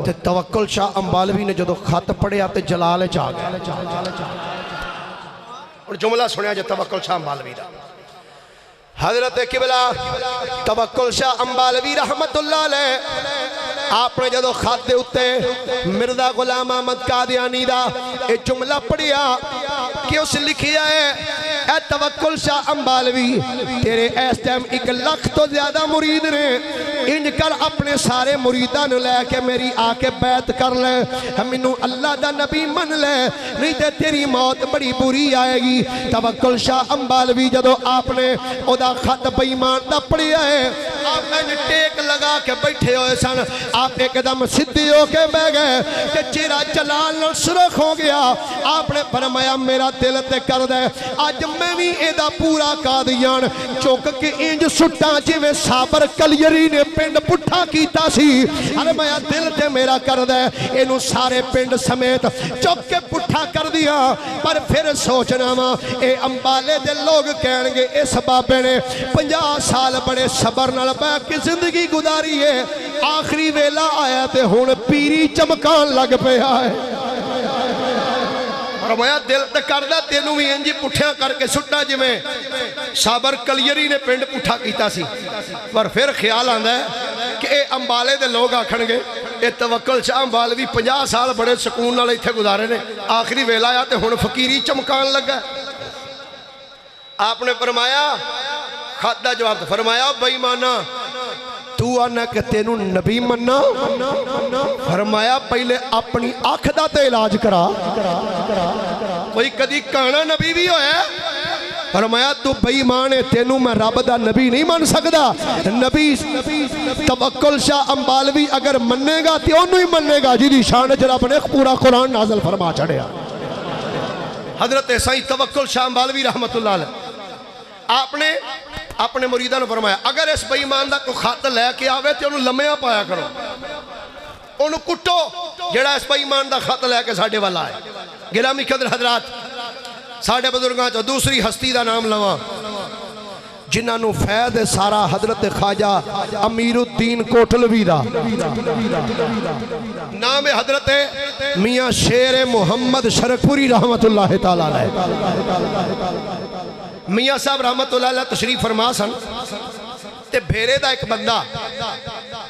تے توکل شاہ امبالوی نے جدو خط پڑھیا تے جلال چاہ گیا اور جملہ سنیا جو توکل شاہ امبالوی دا حضرت قبلہ توکل شاہ امبالوی رحمت اللہ علیہ آپ نے جدو خط دے اتے مرزا غلام احمد قادیانی دا اے جملہ پڑھیا کہ اس لکھیا ہے اے توکل شاہ امبالوی تیرے اس ٹائم 1 لاکھ تو زیادہ مرید نے انج کر اپنے سارے مریدان لے کے میری آکے بیعت کر لے ہمیں اللہ دا نبی من لے نہیں تے تیری موت بڑی بری آئے گی توکل شاہ امبالوی جدو آپ نے او دا خط بیمان دا پڑھیا ہے آپ نے ٹیک لگا کے بیٹھے ہوئے سن آپ ایک دم صدی ہو کے بے گئے کہ چیرہ جلال سرخ ہو گیا آپ نے فرمایا میرا دل تے کر دے آج میں بھی ایدہ پورا قادیان چوک کے انج سٹا جوے سابر کلیری نے پنڈ پٹھا کیتا سی ارے میرا دل تے میرا کر دے انہوں سارے پنڈ سمیت چوک کے پٹھا کر دیا پر پھر سوچنا ماں اے امبالے دے لوگ کہنے گے اس بابے نے 50 سال بڑے صبر نال بیٹھ کے زندگی گزاری ہے آخری ویلا آیا تے ہون پیری چمکان لگ پہ آئے فرمایا دل تے کردہ تینوں بھی انجی پٹھیاں کر کے سٹا جی میں سابر کلیری نے پنڈ پٹھا کیتا سی پر پھر خیال آندہ ہے کہ اے امبالے دے لوگ آکھن گے اے توکل شاہ امبالوی 50 سال بڑے سکون نال ایتھے گزارے نے آخری ویلا آیا تے ہن فقیری چمکان لگا آپ نے فرمایا خط دا جواب فرمایا بھائی مانا تو آنا کہ تینوں نبی مننا فرمایا پہلے اپنی آنکھ دا تے علاج کرا کوئی کدی کانا نبی بھی ہوئے فرمایا تو بھائی مانے تینوں میں رب دا نبی نہیں مان سکدا نبی توکل شاہ امبالوی اگر مننے گا تے انہوں ہی مننے گا جی شان رب نے پورا قرآن نازل فرما چڑھیا حضرت سائیں توکل شاہ امبالوی رحمت اللہ علیہ آپ نے اپنے مریدہ نے فرمایا اگر اس بے ایمان دا کوئی خط لے کے آوے تو انہوں لمحہ پایا کرو انہوں کٹو جڑا اس بے ایمان دا خط لے کے ساڑھے والا ہے گرامی قدر حضرات ساڑھے بزرگاں تو دوسری ہستی دا نام لواں جنہاں نو فیض سارا حضرت خواجہ امیر الدین کوٹلوی دا نام حضرت میاں شیر محمد شرکپوری رحمت اللہ تعالیٰ علیہ میاں صاحب رحمت اللہ علیہ تشریف فرما سن تے بھیرے دا ایک بندہ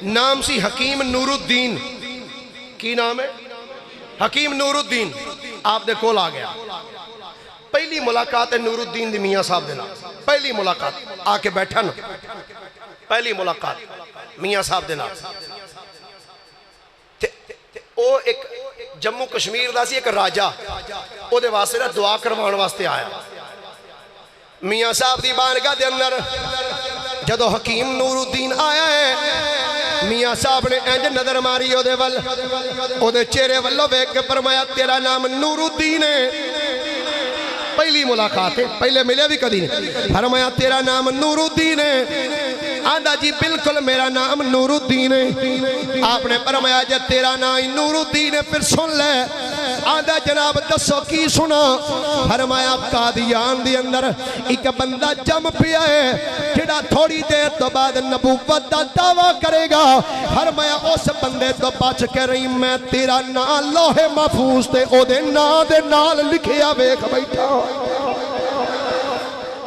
نام سی حکیم نور الدین کی نام ہے حکیم نور الدین آپ دے کول آ گیا پہلی ملاقات ہے نور الدین دی میاں صاحب دینا پہلی ملاقات آ کے بیٹھا نا پہلی ملاقات میاں صاحب دینا او ایک جموں کشمیر دا سی ایک راجہ او دے واسطے دعا کروان واسطے آیا میاں صاحب دی بارگاہ دے اندر جدو حکیم نور الدین آیا ہے میاں صاحب نے انج نظر ماری او دے چہرے والو بیک کے فرمایا تیرا نام نور الدین ہے پہلی ملاقات ہے پہلے ملے بھی کدی نہیں فرمایا تیرا نام نور الدین ہے آندہ جی بالکل میرا نام نور الدین ہے آپ نے فرمایا جب تیرا نام نور الدین ہے پھر سن لے آندہ جناب دسو کی سنا فرمایا قادیان دی اندر ایک بندہ جم پیا ہے جڑا تھوڑی دیر تو بعد نبوت دا دعویٰ کرے گا فرمایا اس بندے تو بچ کے رہی میں تیرا نام لوح محفوظ تے او دے نام دے نال لکھیا ویکھ بیٹھا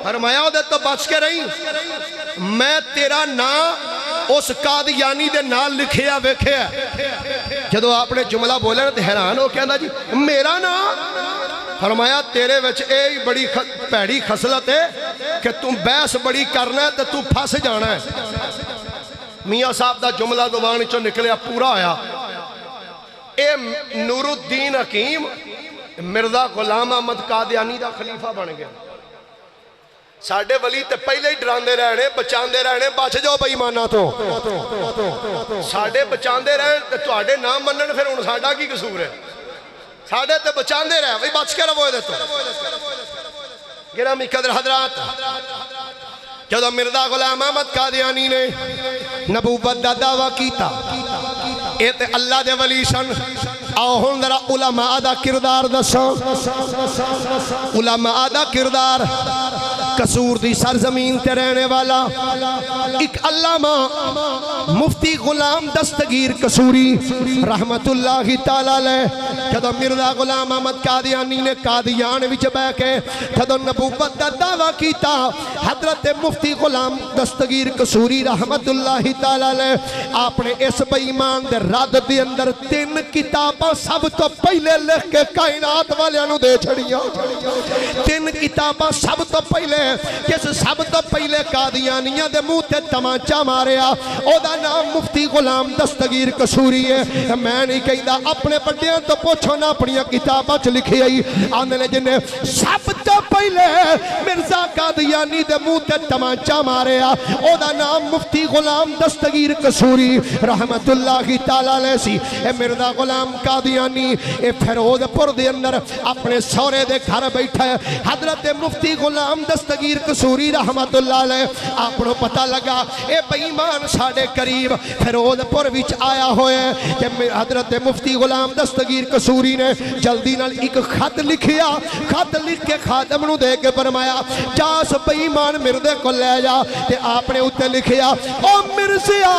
فرمایا او دے تو بچ کے رہی میں تیرا نام اس قادیانی دے نال لکھیا ویکھیا جدو آپ نے جملہ بولے نا تو حیران ہو کہنا جی میرا نام فرمایا تیرے وچ اے بڑی پیڑی خصلت ہے کہ تم بحث بڑی کرنا ہے تو تم پھنس جانا ہے. میاں صاحب دا جملہ زبان چوں نکلیا پورا آیا. اے نور الدین حکیم مرزا غلام احمد قادیانی دا خلیفہ بن گیا. ساڑھے ولی تے پہلے ہی ڈراندے رہنے بچاندے رہنے بچ جاؤ بے ایماناں تو. ساڑھے بچاندے رہنے تے تواڈے نام منن پھر ہن ساڈا کی قصور ہے. ساڑھے تے بچاندے رہے بھئی بچ کے رہو دے تو. گرامی قدر حضرات جدو مرزا غلام احمد قادیانی نے نبوت دا دعویٰ کیتا اے تے اللہ دے ولی سن. آؤ ہن ذرا علماء دا کردار دساں. علماء دا کردار قصور دی سرزمین تے رہنے والا ایک علامہ مفتی غلام دستگیر قصوری رحمت اللہ تعالیٰ علیہ جدو مرزا غلام احمد قادیانی نے قادیان وچ بیٹھ کے جدو نبوت دا دعویٰ کیتا حضرت مفتی غلام دستگیر قصوری رحمت اللہ تعالیٰ علیہ آپ نے اس بے ایمان دے رد دے اندر 3 کتاباں سب تو پہلے لکھ کے کائنات والیاں دے چھڑیاں. 3 کتاباں سب تو پہلے جس سب تو پہلے قادیانیاں دے منہ تے تمانچا ماریا او دا نام مفتی غلام دستگیر قصوری ہے. میں نہیں کہندا اپنے بڑیاں تو پوچھو نہ اپنی کتاباں چ لکھی آئی آندے نے جن سب تو پہلے مرزا قادیانی دے منہ تے تمانچا ماریا او دا نام مفتی غلام دستگیر قصوری رحمت اللہ تعالی علیہ سی. اے مرزا غلام قادیانی اے فیروز پور دے اندر اپنے سورے دے گھر بیٹھا ہے. حضرت مفتی غلام دستگیر قصوری رحمت اللہ علیہ آپ کو پتہ لگا اے بے ایمان ساڑے قریب فیروز پور وچ آیا ہوئے کہ حضرت مفتی غلام دستگیر قصوری نے جلدی نال ایک خط لکھیا. خط لکھ کے خادم نو دے کے فرمایا جا اس بے ایمان مردے کو لے جا. تے آپ نے اتے لکھیا او مرزیا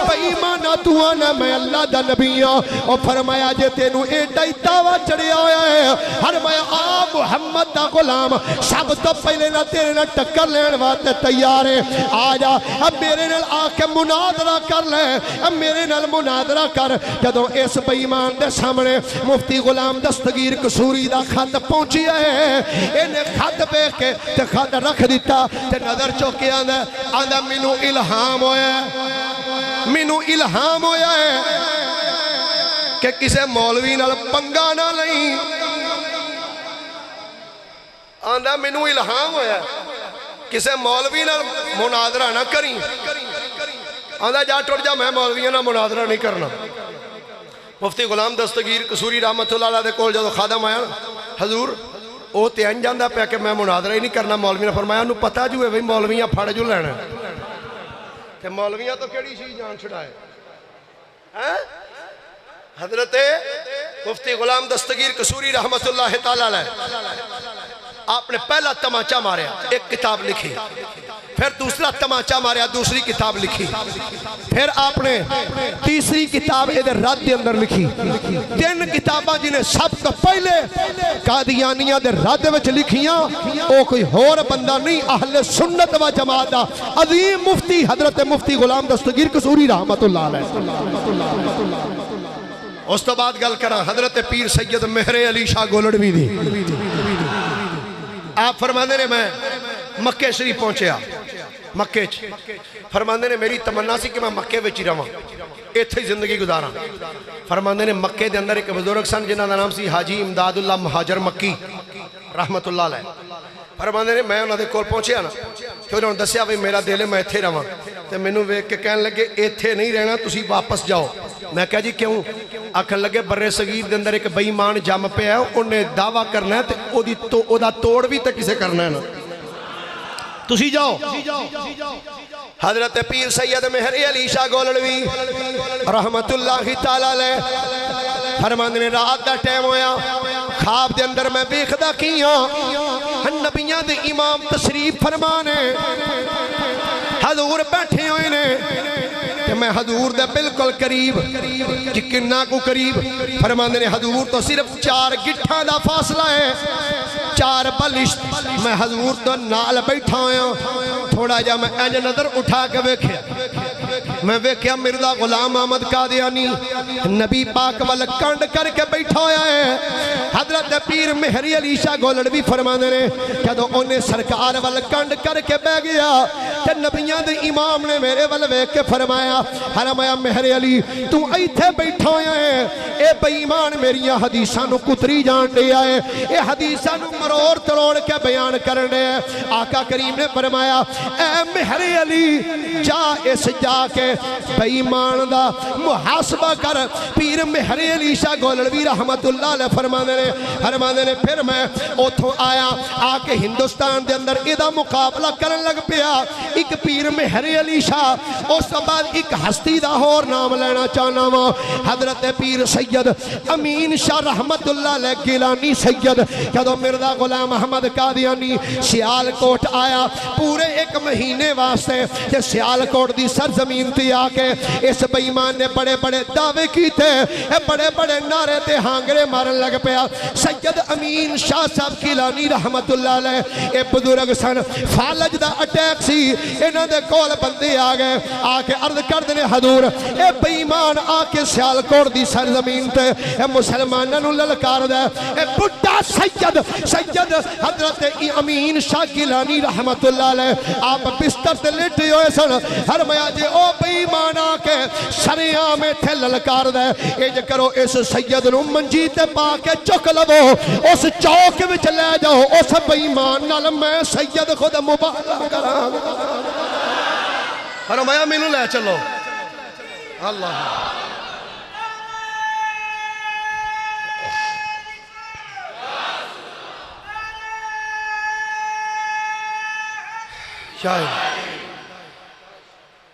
بے ایمانا تو آنا میں اللہ دا نبی ہوں. او فرمایا جے تینوں ایڈا ہی دعویٰ چڑھیا ہویا ہے فرمایا آ محمد دا غلام سب تو پہلے نہ تیرے نہ ٹکر لین واسطے تیار ہے. آ جا اب میرے نال آ کے مناظرہ کر لے. اب میرے نال مناظرہ کر. جدوں اس بے ایمان دے سامنے مفتی غلام دستگیر قصوری دا خط پہنچیا ہے انہیں خط دیکھ کے تے خط رکھ دیتا تے نظر چوکے آندا مینوں الہام ہویا ہے کہ کسے مولوی نال پنگا نہ لئی. آندا مینوں الہام ہویا ہے کسے مولوی نال مناظرہ نہ کریں. آندا جا ٹوٹ جا میں مولویوں نال مناظرہ نہیں کرنا. مفتی غلام دستگیر قصوری رحمت اللہ علیہ دے کول جدو خادم آیا حضور او تے ان جاندا پیا کہ میں مناظرہ ہی نہیں کرنا. مولوی نے فرمایا انہوں پتہ جو ہے بھئی مولویاں پھڑ جو لینا کہ مولویاں تو کیڑی چیز جان چھڑائے. حضرت مفتی غلام دستگیر قصوری رحمت اللہ تعالیٰ علیہ آپ نے پہلا تمانچہ ماریا ایک کتاب لکھی پھر دوسرا تمانچہ ماریا دوسری کتاب لکھی پھر آپ نے تیسری کتاب ادھر رد دے اندر لکھی. 3 کتاباں جنہیں سب تو پہلے قادیانیاں دے رد وچ لکھیاں او کوئی اور بندہ نہیں اہل سنت و جماعت دا عظیم مفتی حضرت مفتی غلام دستگیر قصوری رحمت اللہ علیہ. اس تو بعد گل کرا حضرت پیر سید مہر علی شاہ گولڑوی دی. آپ فرماندے نے میں مکے شریف پہنچیا مکے فرماندے نے میری تمنا سی کہ میں مکے وچ ہی رہواں ایتھے زندگی گزاراں. فرماندے نے مکے دے اندر ایک بزرگ سن جنہاں دا نام سی حاجی امداد اللہ مہاجر مکی رحمت اللہ علیہ. فرماندے نے میں انہاں دے کول پہنچیا نا کہ انہوں نے دسیا بھئی میرا دل ہے میں ایتھے رہواں تے مینوں ویکھ کے کہن لگے ایتھے نہیں رہنا تسی واپس جاؤ. میں کہا جی کیوں؟ آکھن لگے برے صغیر دے اندر ایک بے ایمان جم پہ ہے انہیں دعویٰ کرنا ہے تے او دا توڑ بھی تے کسے کرنا ہے نا تسی جاؤ. حضرت پیر سید مہر علی شاہ گولڑوی رحمت اللہ تعالیٰ علیہ فرماندے نے رات دا ٹائم ہویا خواب دے اندر میں بیخدا کیاں نبیاں دے امام تشریف فرمانے حضور بیٹھے ہوئے نے کہ میں حضور دے بالکل قریب کہ کنہ کو قریب فرماندے نے حضور تو صرف 4 گٹھاں دا فاصلہ ہے 4 بلشت میں حضور تو نال بیٹھا ہویا تھوڑا جا میں اینج نظر اٹھا کے ویکھیا میں ویکھیا مرزا غلام احمد قادیانی نبی پاک وال کنڈ کر کے بیٹھا ہویا ہے. حضرت پیر مہری علی شاہ گولڑوی فرماندے نے جدوں اونے سرکار وال کنڈ کر کے بیٹھ گیا تے نبیاں دے امام نے میرے ول ویکھ کے فرمایا مہر علی تو ایتھے بیٹھا ہویا ہے اے بے ایمان میریاں حدیثاں نو کتری جان دیا ہے, اے حدیثاں نو مروڑ تروڑ کے بیان کرنے. آقا کریم نے فرمایا اے مہر علی جا کے بے ایمان دا محاسبہ کر. پیر مہر علی شاہ گولڑوی رحمت اللہ علیہ فرماندے نے پھر میں اوتھوں آیا آ کے ہندوستان دے اندر ادا مقابلہ کرن لگ پیا. ایک پیر مہر علی شاہ اس بعد ایک ہستی دا اور نام لینا چاہنا وا حضرت پیر سید امین شاہ رحمت اللہ علیہ گیلانی سید. جدو مرزا غلام احمد قادیانی سیالکوٹ آیا پورے ایک مہینے واسطے کہ سیالکوٹ دی سرزمین تے آ کے اس بے ایمان نے بڑے بڑے دعوے کیتے, بڑے بڑے نعرے تے ہانگرے مارن لگ پیا. سید امین شاہ صاحب گیلانی رحمت اللہ علیہ اے بزرگ سن, فالج دا اٹیک سی, انہاں دے کول بندے آ گئے آ کے عرض کر دینے حضور اے بے ایمان آ کے سیالکوٹ دی سرزمین تے اے مسلماناں نو للکار دے. اے بڑا سید حضرت امین شاہ گیلانی رحمت اللہ علیہ آپ بستر تے لیٹے ہوئے سن. فرمایا جے او بے ایمان آ کے سریعام تھے للکار دے اے جے کرو اس سید نو منجی تے پا کے چک لو اس چوک وچ لے جاؤ اس بے ایمان نال میں سید خود مبارک کراں. فرمایا مینوں لے چلو. اللہ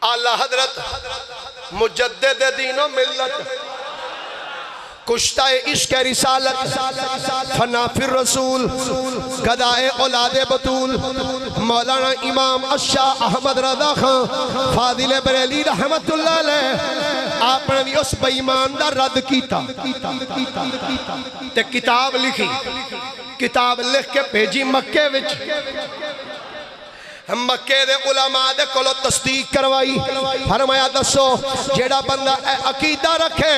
اعلی حضرت مجدد دین و ملت کشتہ عشق رسالت فنا فی الرسول گدائے اولاد بطول مولانا امام الشاہ احمد رضا خان فاضل بریلی رحمت اللہ علیہ آپ نے بھی اس بے ایمان دا رد کیتا تے کتاب لکھی, کتاب لکھ کے بھیجی مکے وچ. مکے دے علماء دے کولو تصدیق کروائی. فرمایا دسو جیڑا بندہ اے عقیدہ رکھے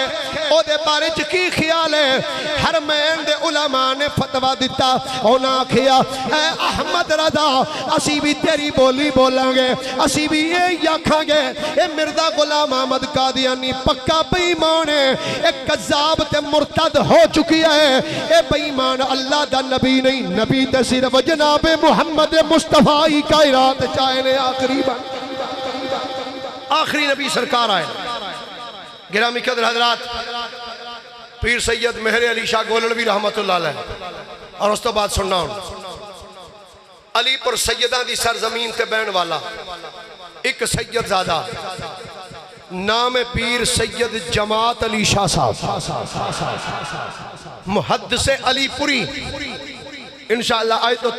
او دے بارے چ کی خیال ہے. حرمین دے علماء نے فتویٰ دیتا اونا کیا اے احمد رضا اسی بھی تیری بولی بولیں گے, اسی بھی یہ آکھاں گے اے مرزا غلام احمد قادیانی پکا بے ایمان ہے, ایک قذاب تے مرتد ہو چکی ہے. اے بے ایمان اللہ دا نبی نہیں, نبی تے صرف جناب محمد مصطفیٰ کا چاہے نے آخری نبی سرکار آئے. گرامی قدر حضرات پیر سید مہر علی شاہ گولڑوی رحمت اللہ علیہ اور اس تو بعد سننا ہوں علی پر سیدہ دی سرزمین تے بین والا ایک سید زادہ نام پیر سید جماعت علی شاہ صاحب محدث علی پوری. انشاءاللہ آئے تو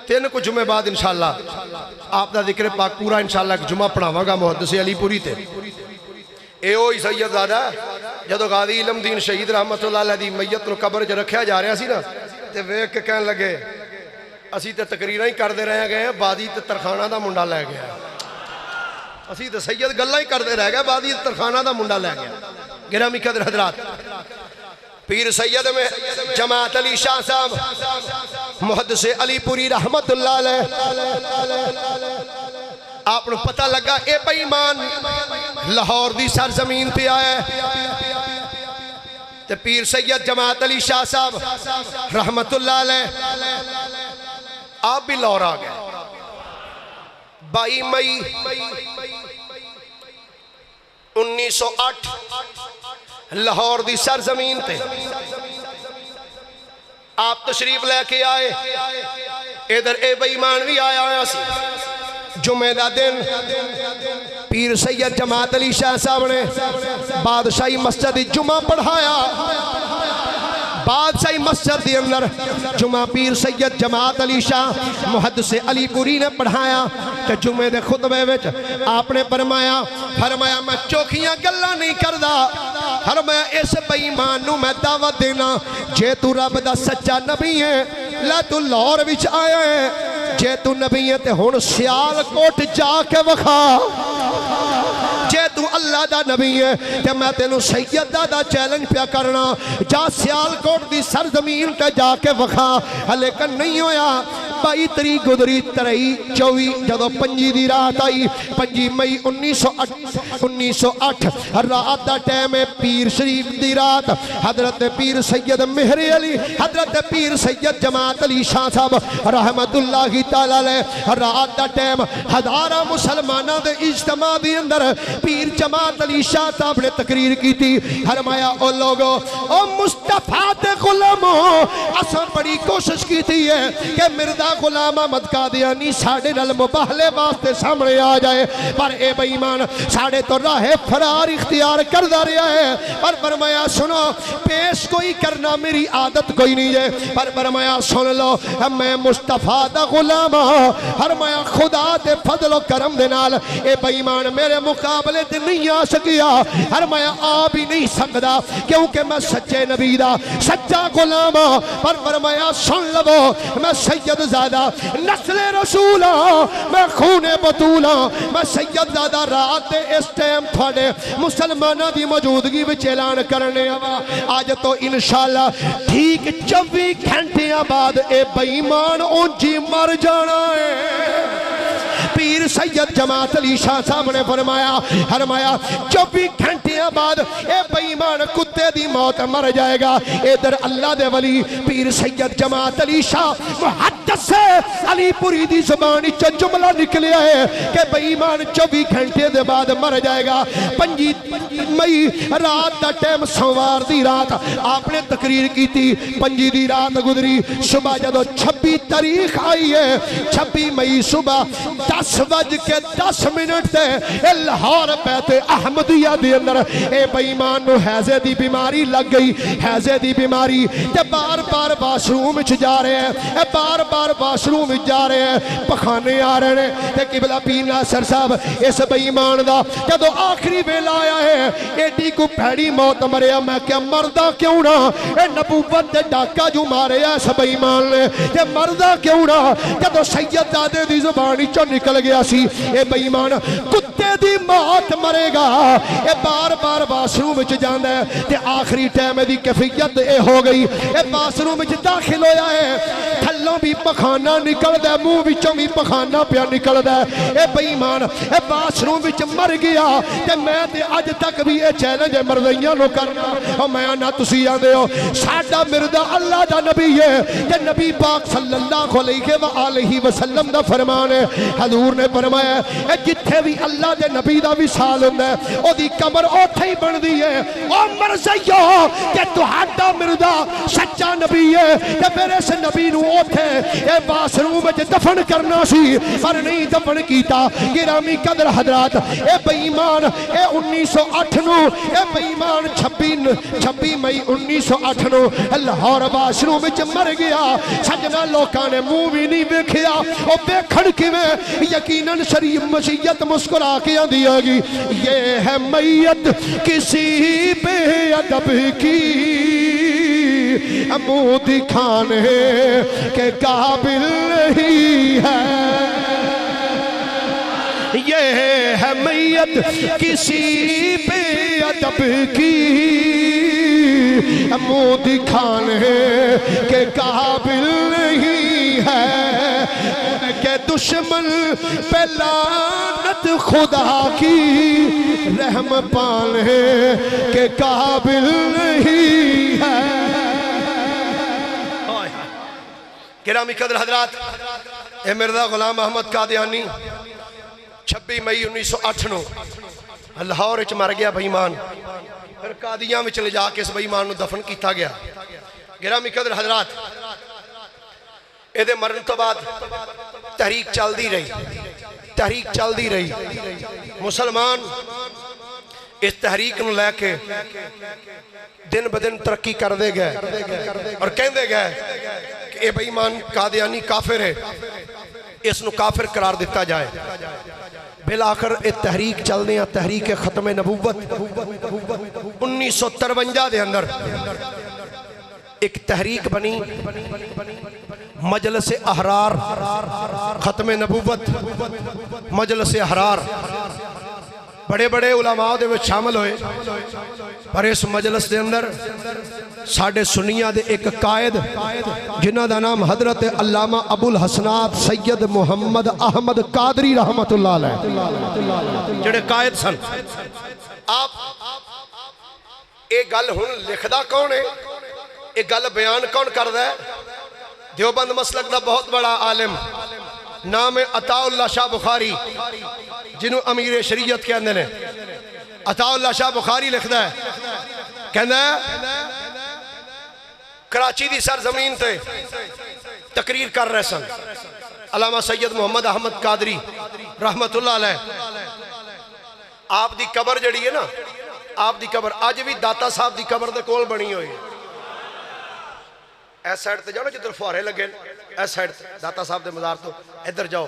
تین کو جمعے بعد انشاءاللہ آپ دا ذکر پاک پورا انشاءاللہ ایک جمعہ پڑھاواں گا محدث علی پوری تے. اے ہوئی سید زادہ جدو غازی علم دین شہید رحمت اللہ علیہ دی میت نو قبر چ رکھیا جا رہا سی نا تے ویکھ کے کہن لگے اسی تے تقریراں ہی کردے رہ گئے ہیں, بادی تے ترخانہ دا منڈا لے گیا. اسی تے سید گلاں ہی کردے رہ گئے, بادی تے ترخانہ دا منڈا لے گیا. گرامی قدر حضرات پیر سید میں جماعت علی شاہ صاحب محدث علی پوری رحمت اللہ علیہ آپ نے پتہ لگا اے بے ایمان لاہور دی سرزمین پہ آئے تے پیر سید جماعت علی شاہ صاحب رحمت اللہ علیہ آپ بھی لاہور آ گئے. 22 مئی 1908 لاہور دی سرزمین تے آپ تشریف لے کے آئے. ادھر اے بے ایمان بھی آیا ہویا سی. جمعہ دا دن پیر سید جماعت علی شاہ صاحب نے بادشاہی مسجد جمعہ پڑھایا. بادشاہی مسجد دی اندر جمعہ پیر سید جماعت علی شاہ محدث علی پوری نے پڑھایا کہ جمعہ دے خطبے وچ آپ نے فرمایا میں چوکھیاں گلاں نہیں کردا. فرمایا اس بے ایمان نو میں دعوت دینا جے تو رب دا سچا نبی ہے لے تو لاہور وچ آیا ہے, جے تو نبی ہے تے ہن سیالکوٹ جا کے وکھا. تو اللہ دا نبی ہے کہ میں تینوں سید دا چیلنج پیا کرنا جا سیالکوٹ دی سرزمین تے جا کے وکھا لیکن نہیں ہویا 22 تاریخ گزری 23-24 جدو 5 دی رات آئی 5 مئی 1908 رات دا ٹائم ہے پیر شریف دی رات حضرت پیر سید مہر علی حضرت پیر سید جماعت علی شاہ صاحب رحمت اللہ تعالی علیہ رات دا ٹائم ہزارہ مسلمانہ دے اجتماع دی اندر پیر جماعت علی شاہ صاحب نے تقریر کی تھی فرمایا او لوگو او مصطفیٰ دے غلاموں اساں بڑی کوشش کی تھی ہے کہ مرزا غلام احمد قادیانی ساڑھے نال مباہلے واسطے سامنے آ جائے پر اے بے ایمان ساڑھے تو راہ فرار اختیار کردہ رہا ہے پر فرمایا سنو پیش کوئی کرنا میری عادت کوئی نہیں ہے پر فرمایا سن لو میں مصطفیٰ دا غلام فرمایا خدا دے فضل و کرم دے نال اے بے ایمان میرے مقابلے تے نہیں آ سکیا فرمایا آ بھی نہیں سکدا کیونکہ میں سچے نبی دا سچا غلام پر فرمایا سن لو میں سید زادہ نسل رسول میں خون بطول میں سید زادہ رات اس ٹائم تھوڑے مسلمانہ دی موجودگی وچ اعلان کرنے آج تو انشاءاللہ ٹھیک 24 گھنٹیاں بعد اے بے ایمان اونجی مر جانا ہے پیر سید جماعت علی شاہ صاحب نے فرمایا 24 گھنٹیاں بعد اے بے ایمان کتے دی موت مر جائے گا ادھر اللہ دے ولی پیر سید جماعت علی شاہ محدث سے علی پوری دی زبانی جملہ نکلیا ہے کہ بے ایمان 24 گھنٹے دے بعد مر جائے گا 5 مئی رات دا ٹائم سوار دی رات آپ نے تقریر کی تھی 5 دی رات گزری صبح جدو 26 تاریخ آئی ہے 26 مئی صبح 10:10 تے لاہور بیت احمدیہ دے اندر اے بے ایمان نو حیضے دی بیماری لگ گئی حیضے دی بیماری تے بار بار واش روم وچ جا رہے ہیں اے بار بار واش روم وچ جا رہے ہیں پخانے آ رہے ہیں تے قبلہ پیر ناصر صاحب اس بے ایمان دا جدو آخری ویلا آیا ہے ایڈی کو پھیڑی موت مریا میں کیا مردہ کیوں نہ اے نبوت دے ڈاکہ جو مارے اس بے ایمان نے تے مردہ کیوں نہ جدو سید زادے دی زبانی چو نکل گیا سی اے بے ایمان کتے دی موت مرے گا اے بار بار باشروم وچ جاندہ ہے تے آخری ٹائم دی کیفیت اے ہو گئی اے باشروم وچ داخل ہویا ہے تھلوں بھی پخانہ نکل دے منہ وچوں بھی پخانہ پیا نکل دے اے بے ایمان اے باشروم وچ مر گیا تے میں تے اج تک بھی اے چیلنج مردیاں نو کرنا او میں نہ تسی آندے ہو ساڈا مردا اللہ دا نبی ہے تے نبی پاک صلی اللہ علیہ وآلہ وسلم دا فرمان ہے حضور نے فرمایا اے جتھے بھی اللہ دے نبی دا وصال ہوندا ہے او دی قبر اوتھے ہی بندی ہے او مرزیو کہ تہاڈا مردا سچا نبی ہے تے پھر اس نبی نو اوتھے اے باشروم وچ دفن کرنا سی پر نہیں دفن کیتا گرامی قدر حضرات اے بے ایمان اے 1908 نو اے بے ایمان 26 مئی 1908 نو لاہور باشروم وچ مر گیا سجنا لوکاں نے منہ بھی نہیں ویکھیا او ویکھن کیویں یقیناً شریف مشیت مسکرا کے آندی آگی یہ ہے میت کسی بے ادب کی منہ دکھانے کے قابل نہیں ہے یہ ہے میت کسی بے ادب کی منہ دکھانے کے قابل نہیں ہے کہ دشمن پہ لعنت خدا کی رحم پانے کے قابل نہیں ہے گرامی قدر حضرات اے مرزا غلام احمد قادیانی 26 مئی 1908 نو لاہور وچ مر گیا بے ایمان پھر قادیاں وچ لے جا کے اس بے ایمان نو دفن کیتا گیا گرامی قدر حضرات اے دے مرن تو بعد تحریک چل دی رہی مسلمان اس تحریک نو لے کے دن بدن ترقی کر دے گئے اور کہن دے گئے کہ اے بے ایمان قادیانی کافر ہے اس نو کافر قرار دیتا جائے بلاخر اے تحریک چل دیا تحریک ختم نبوت 1953 دے اندر ایک تحریک بنی مجلس احرار ختم نبوت مجلس احرار بڑے بڑے علماء دے وچ شامل ہوئے، پر اس مجلس دے اندر ساڑھے سنیہ دے ایک قائد جنہ دا نام حضرت علامہ ابو الحسنات سید محمد احمد قادری رحمت اللہ علیہ جڑے قائد سن. آپ ایک گل ہن لکھدا کون ہے، ایک گل بیان کون کردا ہے؟ دیوبند مسلک دا بہت بڑا عالم نام عطا اللہ شاہ بخاری جنہوں امیر شریعت کے اندر عطا اللہ شاہ بخاری لکھدا ہے، کہنا ہے کراچی دی سرزمین تے تقریر کر رہے سن علامہ سید محمد احمد قادری رحمت اللہ علیہ. آپ دی قبر جڑی ہے نا، آپ دی قبر آج بھی داتا صاحب دی قبر دے کول بنی ہوئی. ایس سائڈ تے جاؤ نا جدھر فوارے لگے، ایس سائڈ تے داتا صاحب دے مزار تو ادھر جاؤ،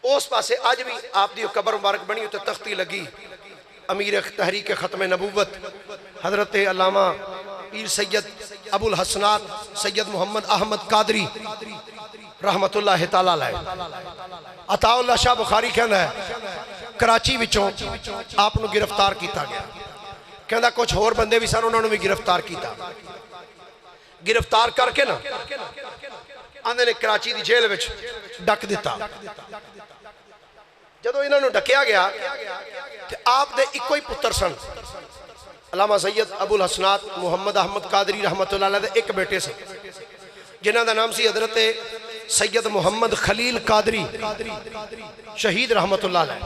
اس پاسے آج بھی آپ دی قبر مبارک بنی ہوئی. تو تختی لگی امیر تحریک ختم نبوت حضرت علامہ پیر سید ابو الحسنات سید محمد احمد قادری رحمت اللہ تعالیٰ علیہ. عطا اللہ شاہ بخاری کہنا ہے کراچی وچوں آپ نو گرفتار کیتا گیا، کہنا کچھ اور بندے بھی سن انہوں نے بھی گرفتار کیتا. گرفتار کر کے نا آندھے نے کراچی دی جیل وچ ڈک دیتا. جدو انہوں نے ڈکیا گیا کہ آپ دے ایک کوئی پتر سن علامہ سید ابو الحسنات محمد احمد قادری رحمت اللہ علیہ دے ایک بیٹے سن جنہاں دا نام سی حضرت سید محمد خلیل قادری شہید رحمت اللہ علیہ.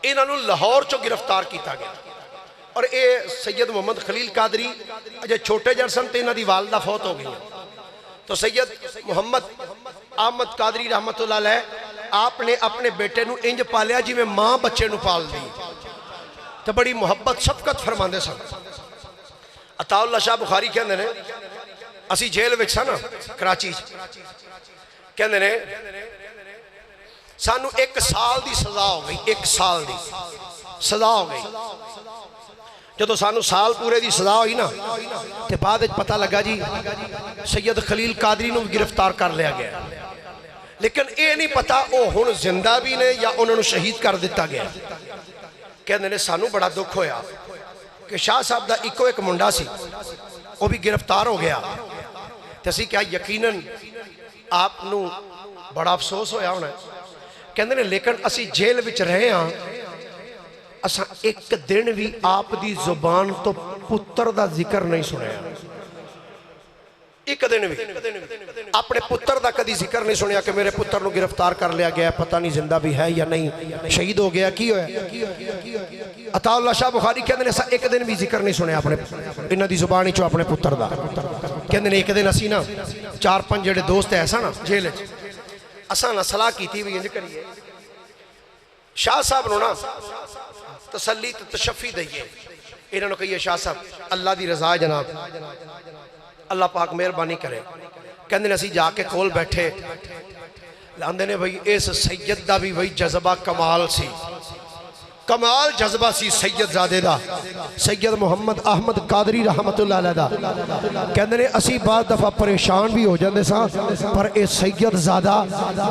انہوں نے لاہور چو گرفتار کیتا گیا اور اے سید محمد خلیل قادری اجے چھوٹے جڑ سن تے انہاں دی والدہ فوت ہو گئی. تو سید محمد احمد قادری رحمت اللہ علیہ آپ نے اپنے بیٹے نو انج پالیا جی میں ماں بچے نو پال دی، تو بڑی محبت شفقت فرماندے سن. عطا اللہ شاہ بخاری کہندے نے اسی جیل وچ سا نا کراچی، کہندے نے سانو 1 سال دی سزا ہو گئی، 1 سال دی سزا ہو گئی. جدو سانو سال پورے دی سزا ہوئی نا تے بعد پتہ لگا جی سید خلیل قادری نو گرفتار کر لیا گیا، لیکن اے نہیں پتا او ہن زندہ بھی نے یا انہوں نے شہید کر دیتا گیا. کہنے نے سانو بڑا دکھ ہویا کہ شاہ صاحب دا ایک منڈا سی وہ بھی گرفتار ہو گیا. تسی کیا یقیناً آپ نو بڑا افسوس ہویا ہونا ہے. کہنے نے لیکن اسی جیل وچ رہے ہاں، اساں ایک دن بھی آپ دی زبان تو پتر دا ذکر نہیں سنیا. ایک دن بھی اپنے پتر دا کدی ذکر نہیں سنیا کہ میرے پتر نو گرفتار کر لیا گیا، پتہ نہیں زندہ بھی ہے یا نہیں، شہید ہو گیا کی ہویا. عطا اللہ شاہ بخاری کہندے نے ایک دن بھی ذکر نہیں سنیا اپنے انہاں دی زبان وچوں اپنے پتر دا. کہندے نے ایک دن اسی نا 4-5 جڑے دوست ایسا نا جیل وچ اساں نا صلاح کیتی بھی انج کریے شاہ صاحب نو نا تسلی تے تشفی دئیے. انہوں نے کہیے شاہ صاحب اللہ دی رضا ہے جناب، اللہ پاک مہربانی کرے. کہندے نے اسی جا کے کول بیٹھے لاندے نے بھئی اس سید دا بھی بھئی جذبہ کمال سی، کمال جذبہ سی سید زادے دا سید محمد احمد قادری رحمت اللہ علیہ دا. کہندے نے اسی بعد دفعہ پریشان بھی ہو جاندے ساں، پر اے سید زادہ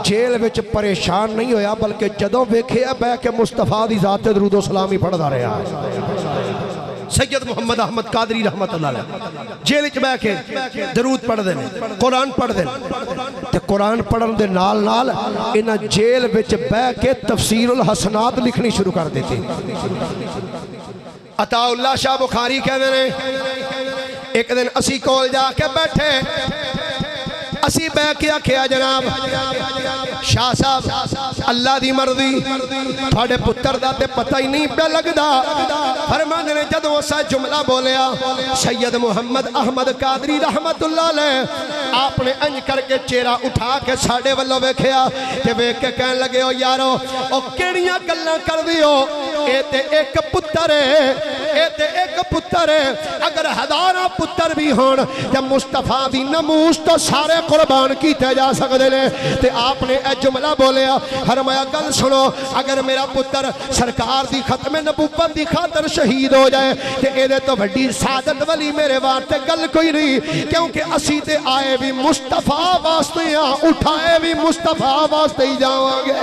جیل وچ پریشان نہیں ہویا بلکہ جدوں ویکھیا بہ کے مصطفیٰ دی ذات درود و سلام ہی پڑھدا رہا. سید محمد احمد قادری رحمت اللہ علیہ جیل وچ بیٹھ کے درود پڑھ دے نے، قرآن پڑھ دے تے قرآن پڑھن دے نال نال انہاں جیل وچ بیٹھ کے تفسیر الحسنات لکھنی شروع کر دیتی. عطا اللہ شاہ بخاری کہندے نے ایک دن اسی کول جا کے بیٹھے، اسی بہ کے آکھیا جناب شاہ صاحب اللہ دی مرضی تھوڑے پتر دا تے پتہ ہی نہیں پہ لگدا. فرماندے نے جدوں اسا جملہ بولیا سید محمد احمد قادری رحمت اللہ علیہ آپ نے انج کر کے چہرہ اٹھا کے ساڈے والوں ویکھیا تے ویکھ کے کہن لگے او یارو او کیڑیاں گلاں کر دیو، اے تے ایک پتر ہے اے تے ایک پتر ہے اگر ہزاراں پتر بھی ہون تے مصطفیٰ دی ناموس تو سارے قربان کیتے جا سکدے نے تے آپ نے اے جملہ بولیا فرمایا گل سنو اگر میرا پتر سرکار دی ختم نبوت دی خاطر شہید ہو جائے تے اے دے تو بڑی سعادت والی میرے واسطے گل کوئی نہیں کیونکہ اسی تے آئے بھی مصطفیٰ واسطے ہاں اٹھائے بھی مصطفیٰ واسطے ہی جاؤں گے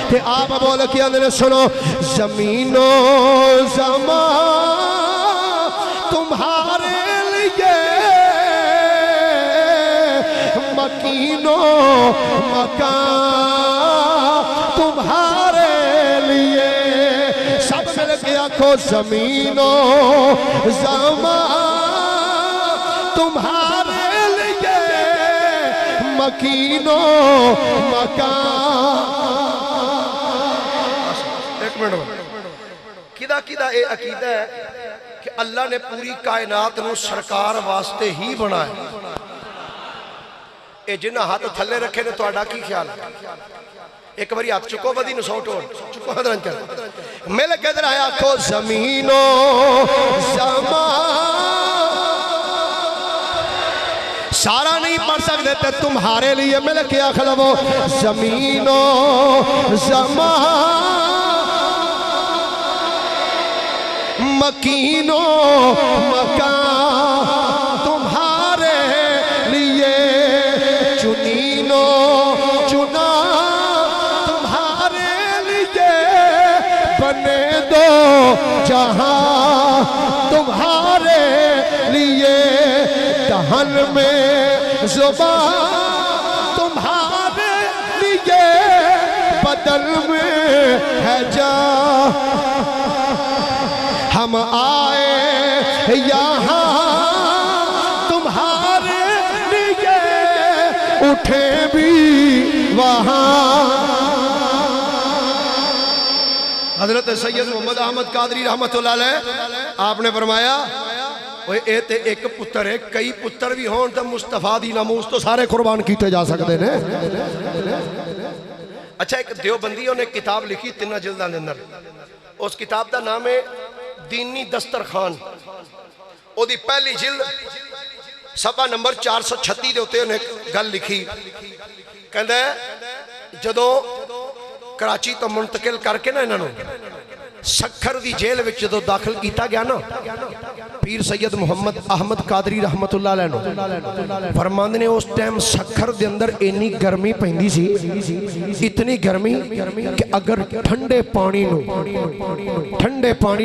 تے آپ بول کے اندر سنو زمین و زمان تمہارے لیے مکین و مکان تمہارے لیے سب مل کے آنکھو زمین و زمان تمہارے لیے مکین و مکان ایک منٹ کیدا اے عقیدہ ہے کہ اللہ نے پوری کائنات نو سرکار واسطے ہی بنایا اے جنہ ہاتھ تھلے رکھے نے تو کی خیال ہے ایک باری ہاتھ چکو بدی نو سو ٹوڑ چکو حضران چل مل کے در آیا کو زمین و زمان سارا نہیں پڑھ سکتے تے تمہارے لیے مل کے آخلو زمین و زمان مکین و مکان تمہارے لیے چنین و چنا تمہارے لیے بنے دو جہاں تمہارے لیے دہن میں زبان تمہارے لیے بدل میں ہے جان ہم آئے یہاں تمہارے لیے اٹھے بھی وہاں حضرت سید محمد احمد قادری رحمت اللہ علیہ آپ نے فرمایا اے تے ایک پتر ہے کئی پتر بھی ہون تا مصطفیٰ دی ناموس تو سارے قربان کیتے جا سکتے ہیں اچھا ایک دیوبندیوں نے کتاب لکھی 3 جلداں دے اندر اس کتاب دا نام ہے دینی دسترخوان او دی پہلی جلد صفحہ نمبر 436 دے ہوتے انہیں گل لکھی کہندہ ہے جدو کراچی تو منتقل کر کے نا انہوں سکھر دی جیل وچ جدو داخل کیتا گیا نا پیر سید محمد احمد قادری رحمت اللہ علیہ فرماندے نے اس ٹائم سکھر دے اندر اینی گرمی پہندی سی اتنی گرمی کہ اگر ٹھنڈے پانی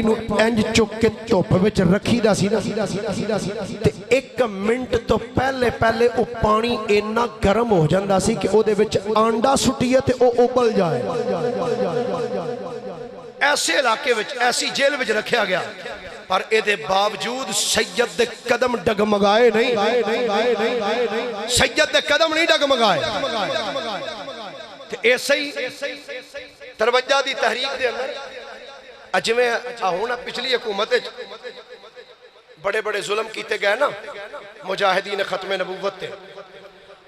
نو انج چک کے دھوپ وچ رکھی دا سی نا تے 1 منٹ تو پہلے او پانی اینا گرم ہو جاندا سی کہ او دے وچ آنڈا سٹیے تے او ابل جائے ایسے علاقے وچ ایسی جیل وچ رکھیا گیا پر اے دے باوجود سید دے قدم ڈگمگائے نہیں سید دے قدم نہیں ڈگمگائے تے ایسے ہی 53 دی تحریک دے اندر اجمیں ہونا پچھلی حکومت بڑے بڑے ظلم کیتے گئے نا مجاہدین ختم نبوت تے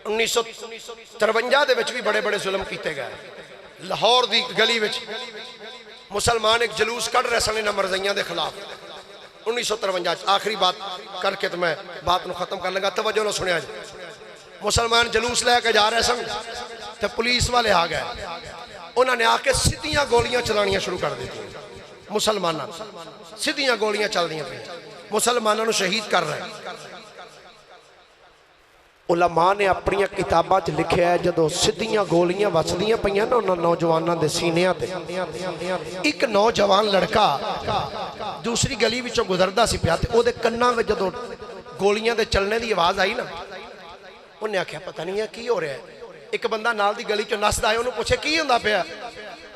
1953 دے وچ بھی بڑے بڑے ظلم کیتے گئے لاہور دی گلی وچ مسلمان ایک جلوس کر رہے سنے نمرزیاں دے خلاف 1953 آخری بات کر کے تو میں بات نو ختم کر لگا توجہ نہ سنیا جائے مسلمان جلوس لے کے جا رہے سن تو پولیس والے آ گئے انہوں نے آ کے سیدھیاں گولیاں چلانیاں شروع کر دی مسلمانوں سیدھیاں گولیاں چل دیا پہ مسلمانوں نے شہید کر رہے ہیں علماء نے اپنی کتابات لکھے ہے جدو سدھیاں گولیاں وسدیاں پہیاں نا انہوں نوجوانوں دے سینیاں تے ایک نوجوان لڑکا دوسری گلی وچوں گزردہ سی پیا تے او دے کناں وچ جدو گولیاں دے چلنے دی آواز آئی نا انہیں آکھیا پتہ نہیں ہے کی ہو رہا ہے ایک بندہ نال دی گلی چوں نسدا ہے انہوں پوچھے کی ہوندا پیا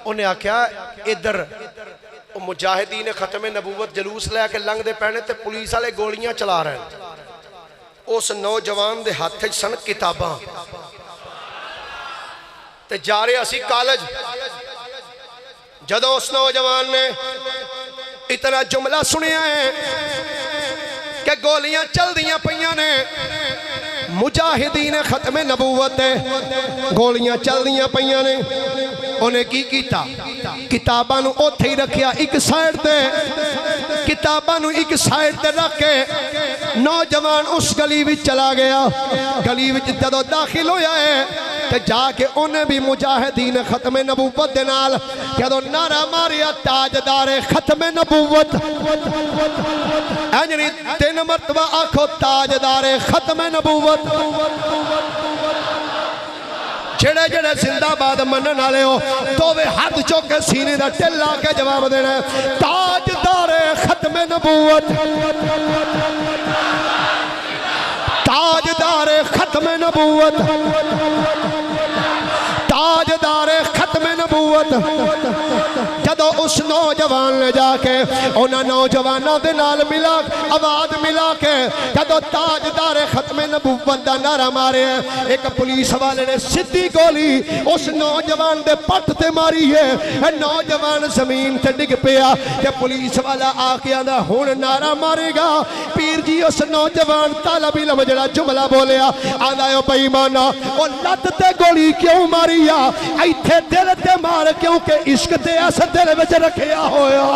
انہیں آکھیا ادھر مجاہدین ختم نبوت جلوس لے کے لنگ دے پہنے تے پولیس والے گولیاں چلا رہے ہیں اس نوجوان دے ہاتھ سن کتاباں تے جا رہے اسی کالج جدو اس نوجوان نے اتنا جملہ سنیا ہے کہ گولیاں چل دیاں پئیاں نے مجاہدین ختم نبوت گولیاں چل دیاں پئیاں نے انہیں کی کیتا کتاباں نو اوتھے ہی رکھیا ایک سائیڈ تے کتاباں نو ایک سائیڈ تے رکھ کے نوجوان اس گلی وچ چلا گیا گلی وچ جدوں داخل ہویا ہے تے جا کے انہیں بھی مجاہدین ختم نبوت دے نال جدوں نعرہ ماریا تاجدار ختم نبوت اینجنی 3 مرتبہ آکھو تاجدار ختم نبوت جڑے جڑے زندہ باد منن والے ہو دوویں ہاتھ چوک کے سینے دا ٹل لا کے جواب دینا ہے تاجدار ختم نبوت تاجدار ختم نبوت تاجدار ختم نبوت جدو اس نوجوان نے جا کے انہاں نوجوانوں دے نال ملا آواز ملا کے جدو تاجدار ختم نبوت دا نعرہ مارے ایک پولیس والے نے سیدھی گولی اس نوجوان دے پٹ تے ماری ہے نوجوان زمین تے ڈگ پیا کہ پولیس والا آ کے آندا ہن نعرہ مارے گا پیر جی اس نوجوان طالب علم جڑا جملہ بولیا آندا او بے ایمانا او لت تے گولی کیوں ماری ایتھے دل تے مار کیونکہ عشق تے اس دل وچ رکھیا ہویا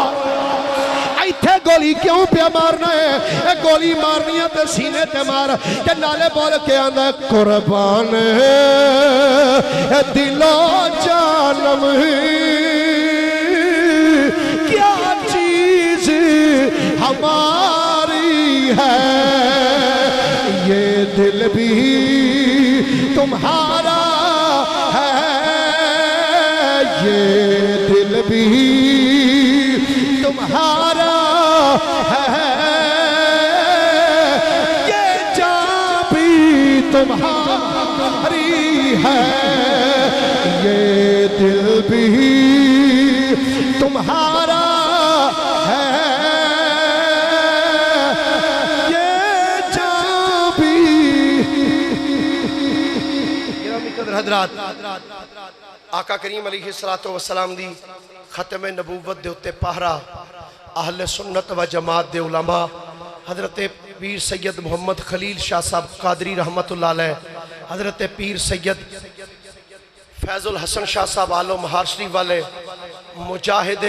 ایتھے گولی کیوں پیا مارنا ہے اے گولی مارنی ہے تے سینے تے مار کہ نالے بول کے آندا قربان ہے دل و جانم کیا چیز ہماری ہے یہ دل بھی تمہارا یہ دل بھی تمہارا ہے یہ جان بھی تمہاری ہے یہ دل بھی تمہارا ہے یہ جان بھی گرامی قدر حضرات آقا کریم علیہ السلام دی ختم نبوت دے اتے پہرا اہل سنت و جماعت دے علماء حضرت پیر سید محمد خلیل شاہ صاحب قادری رحمت اللہ علیہ حضرت پیر سید فیض الحسن شاہ صاحب آلو مہار شریف والے مجاہد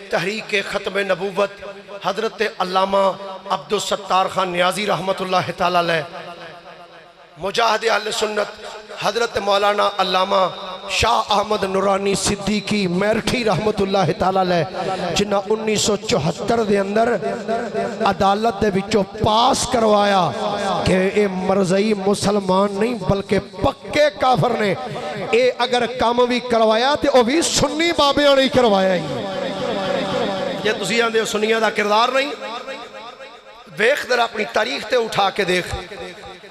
تحریک ختم نبوت حضرت علامہ عبدالستار خان نیازی رحمت اللہ تعالی علیہ مجاہد اہل سنت حضرت مولانا علامہ شاہ احمد نورانی صدیقی میرٹھی رحمت اللہ تعالی علیہ جنہ 1974 دے اندر عدالت دے وچوں پاس کروایا کہ اے مرزئی مسلمان نہیں بلکہ پکے کافر نے اے اگر کام بھی کروایا تے او بھی سنی بابیاں نہیں کروایا ہی یہ تسی آندے سنیاں دا کردار نہیں ویکھ در اپنی تاریخ تے اٹھا کے دیکھ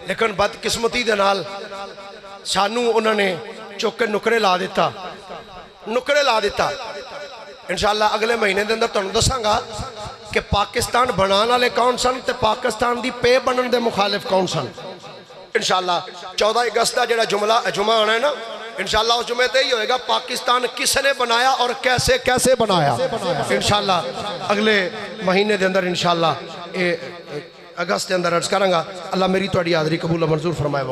لیکن بدقسمتی دے نال سانو انہوں نے چوکے نکرے لا دیتا انشاءاللہ اگلے مہینے دے اندر تانوں دساں گا کہ پاکستان بنان والے کون سن تے پاکستان دی پے بنن دے مخالف کون سن انشاءاللہ 14 اگست دا جڑا جمعہ آنا ہے نا انشاءاللہ اس جمعے تے ہی ہوئے گا پاکستان کس نے بنایا اور کیسے بنایا انشاءاللہ اگلے مہینے دے اندر انشاءاللہ اگست دے اندر عرض کروں گا اللہ میری تواڈی حاضری قبول و منظور فرمائے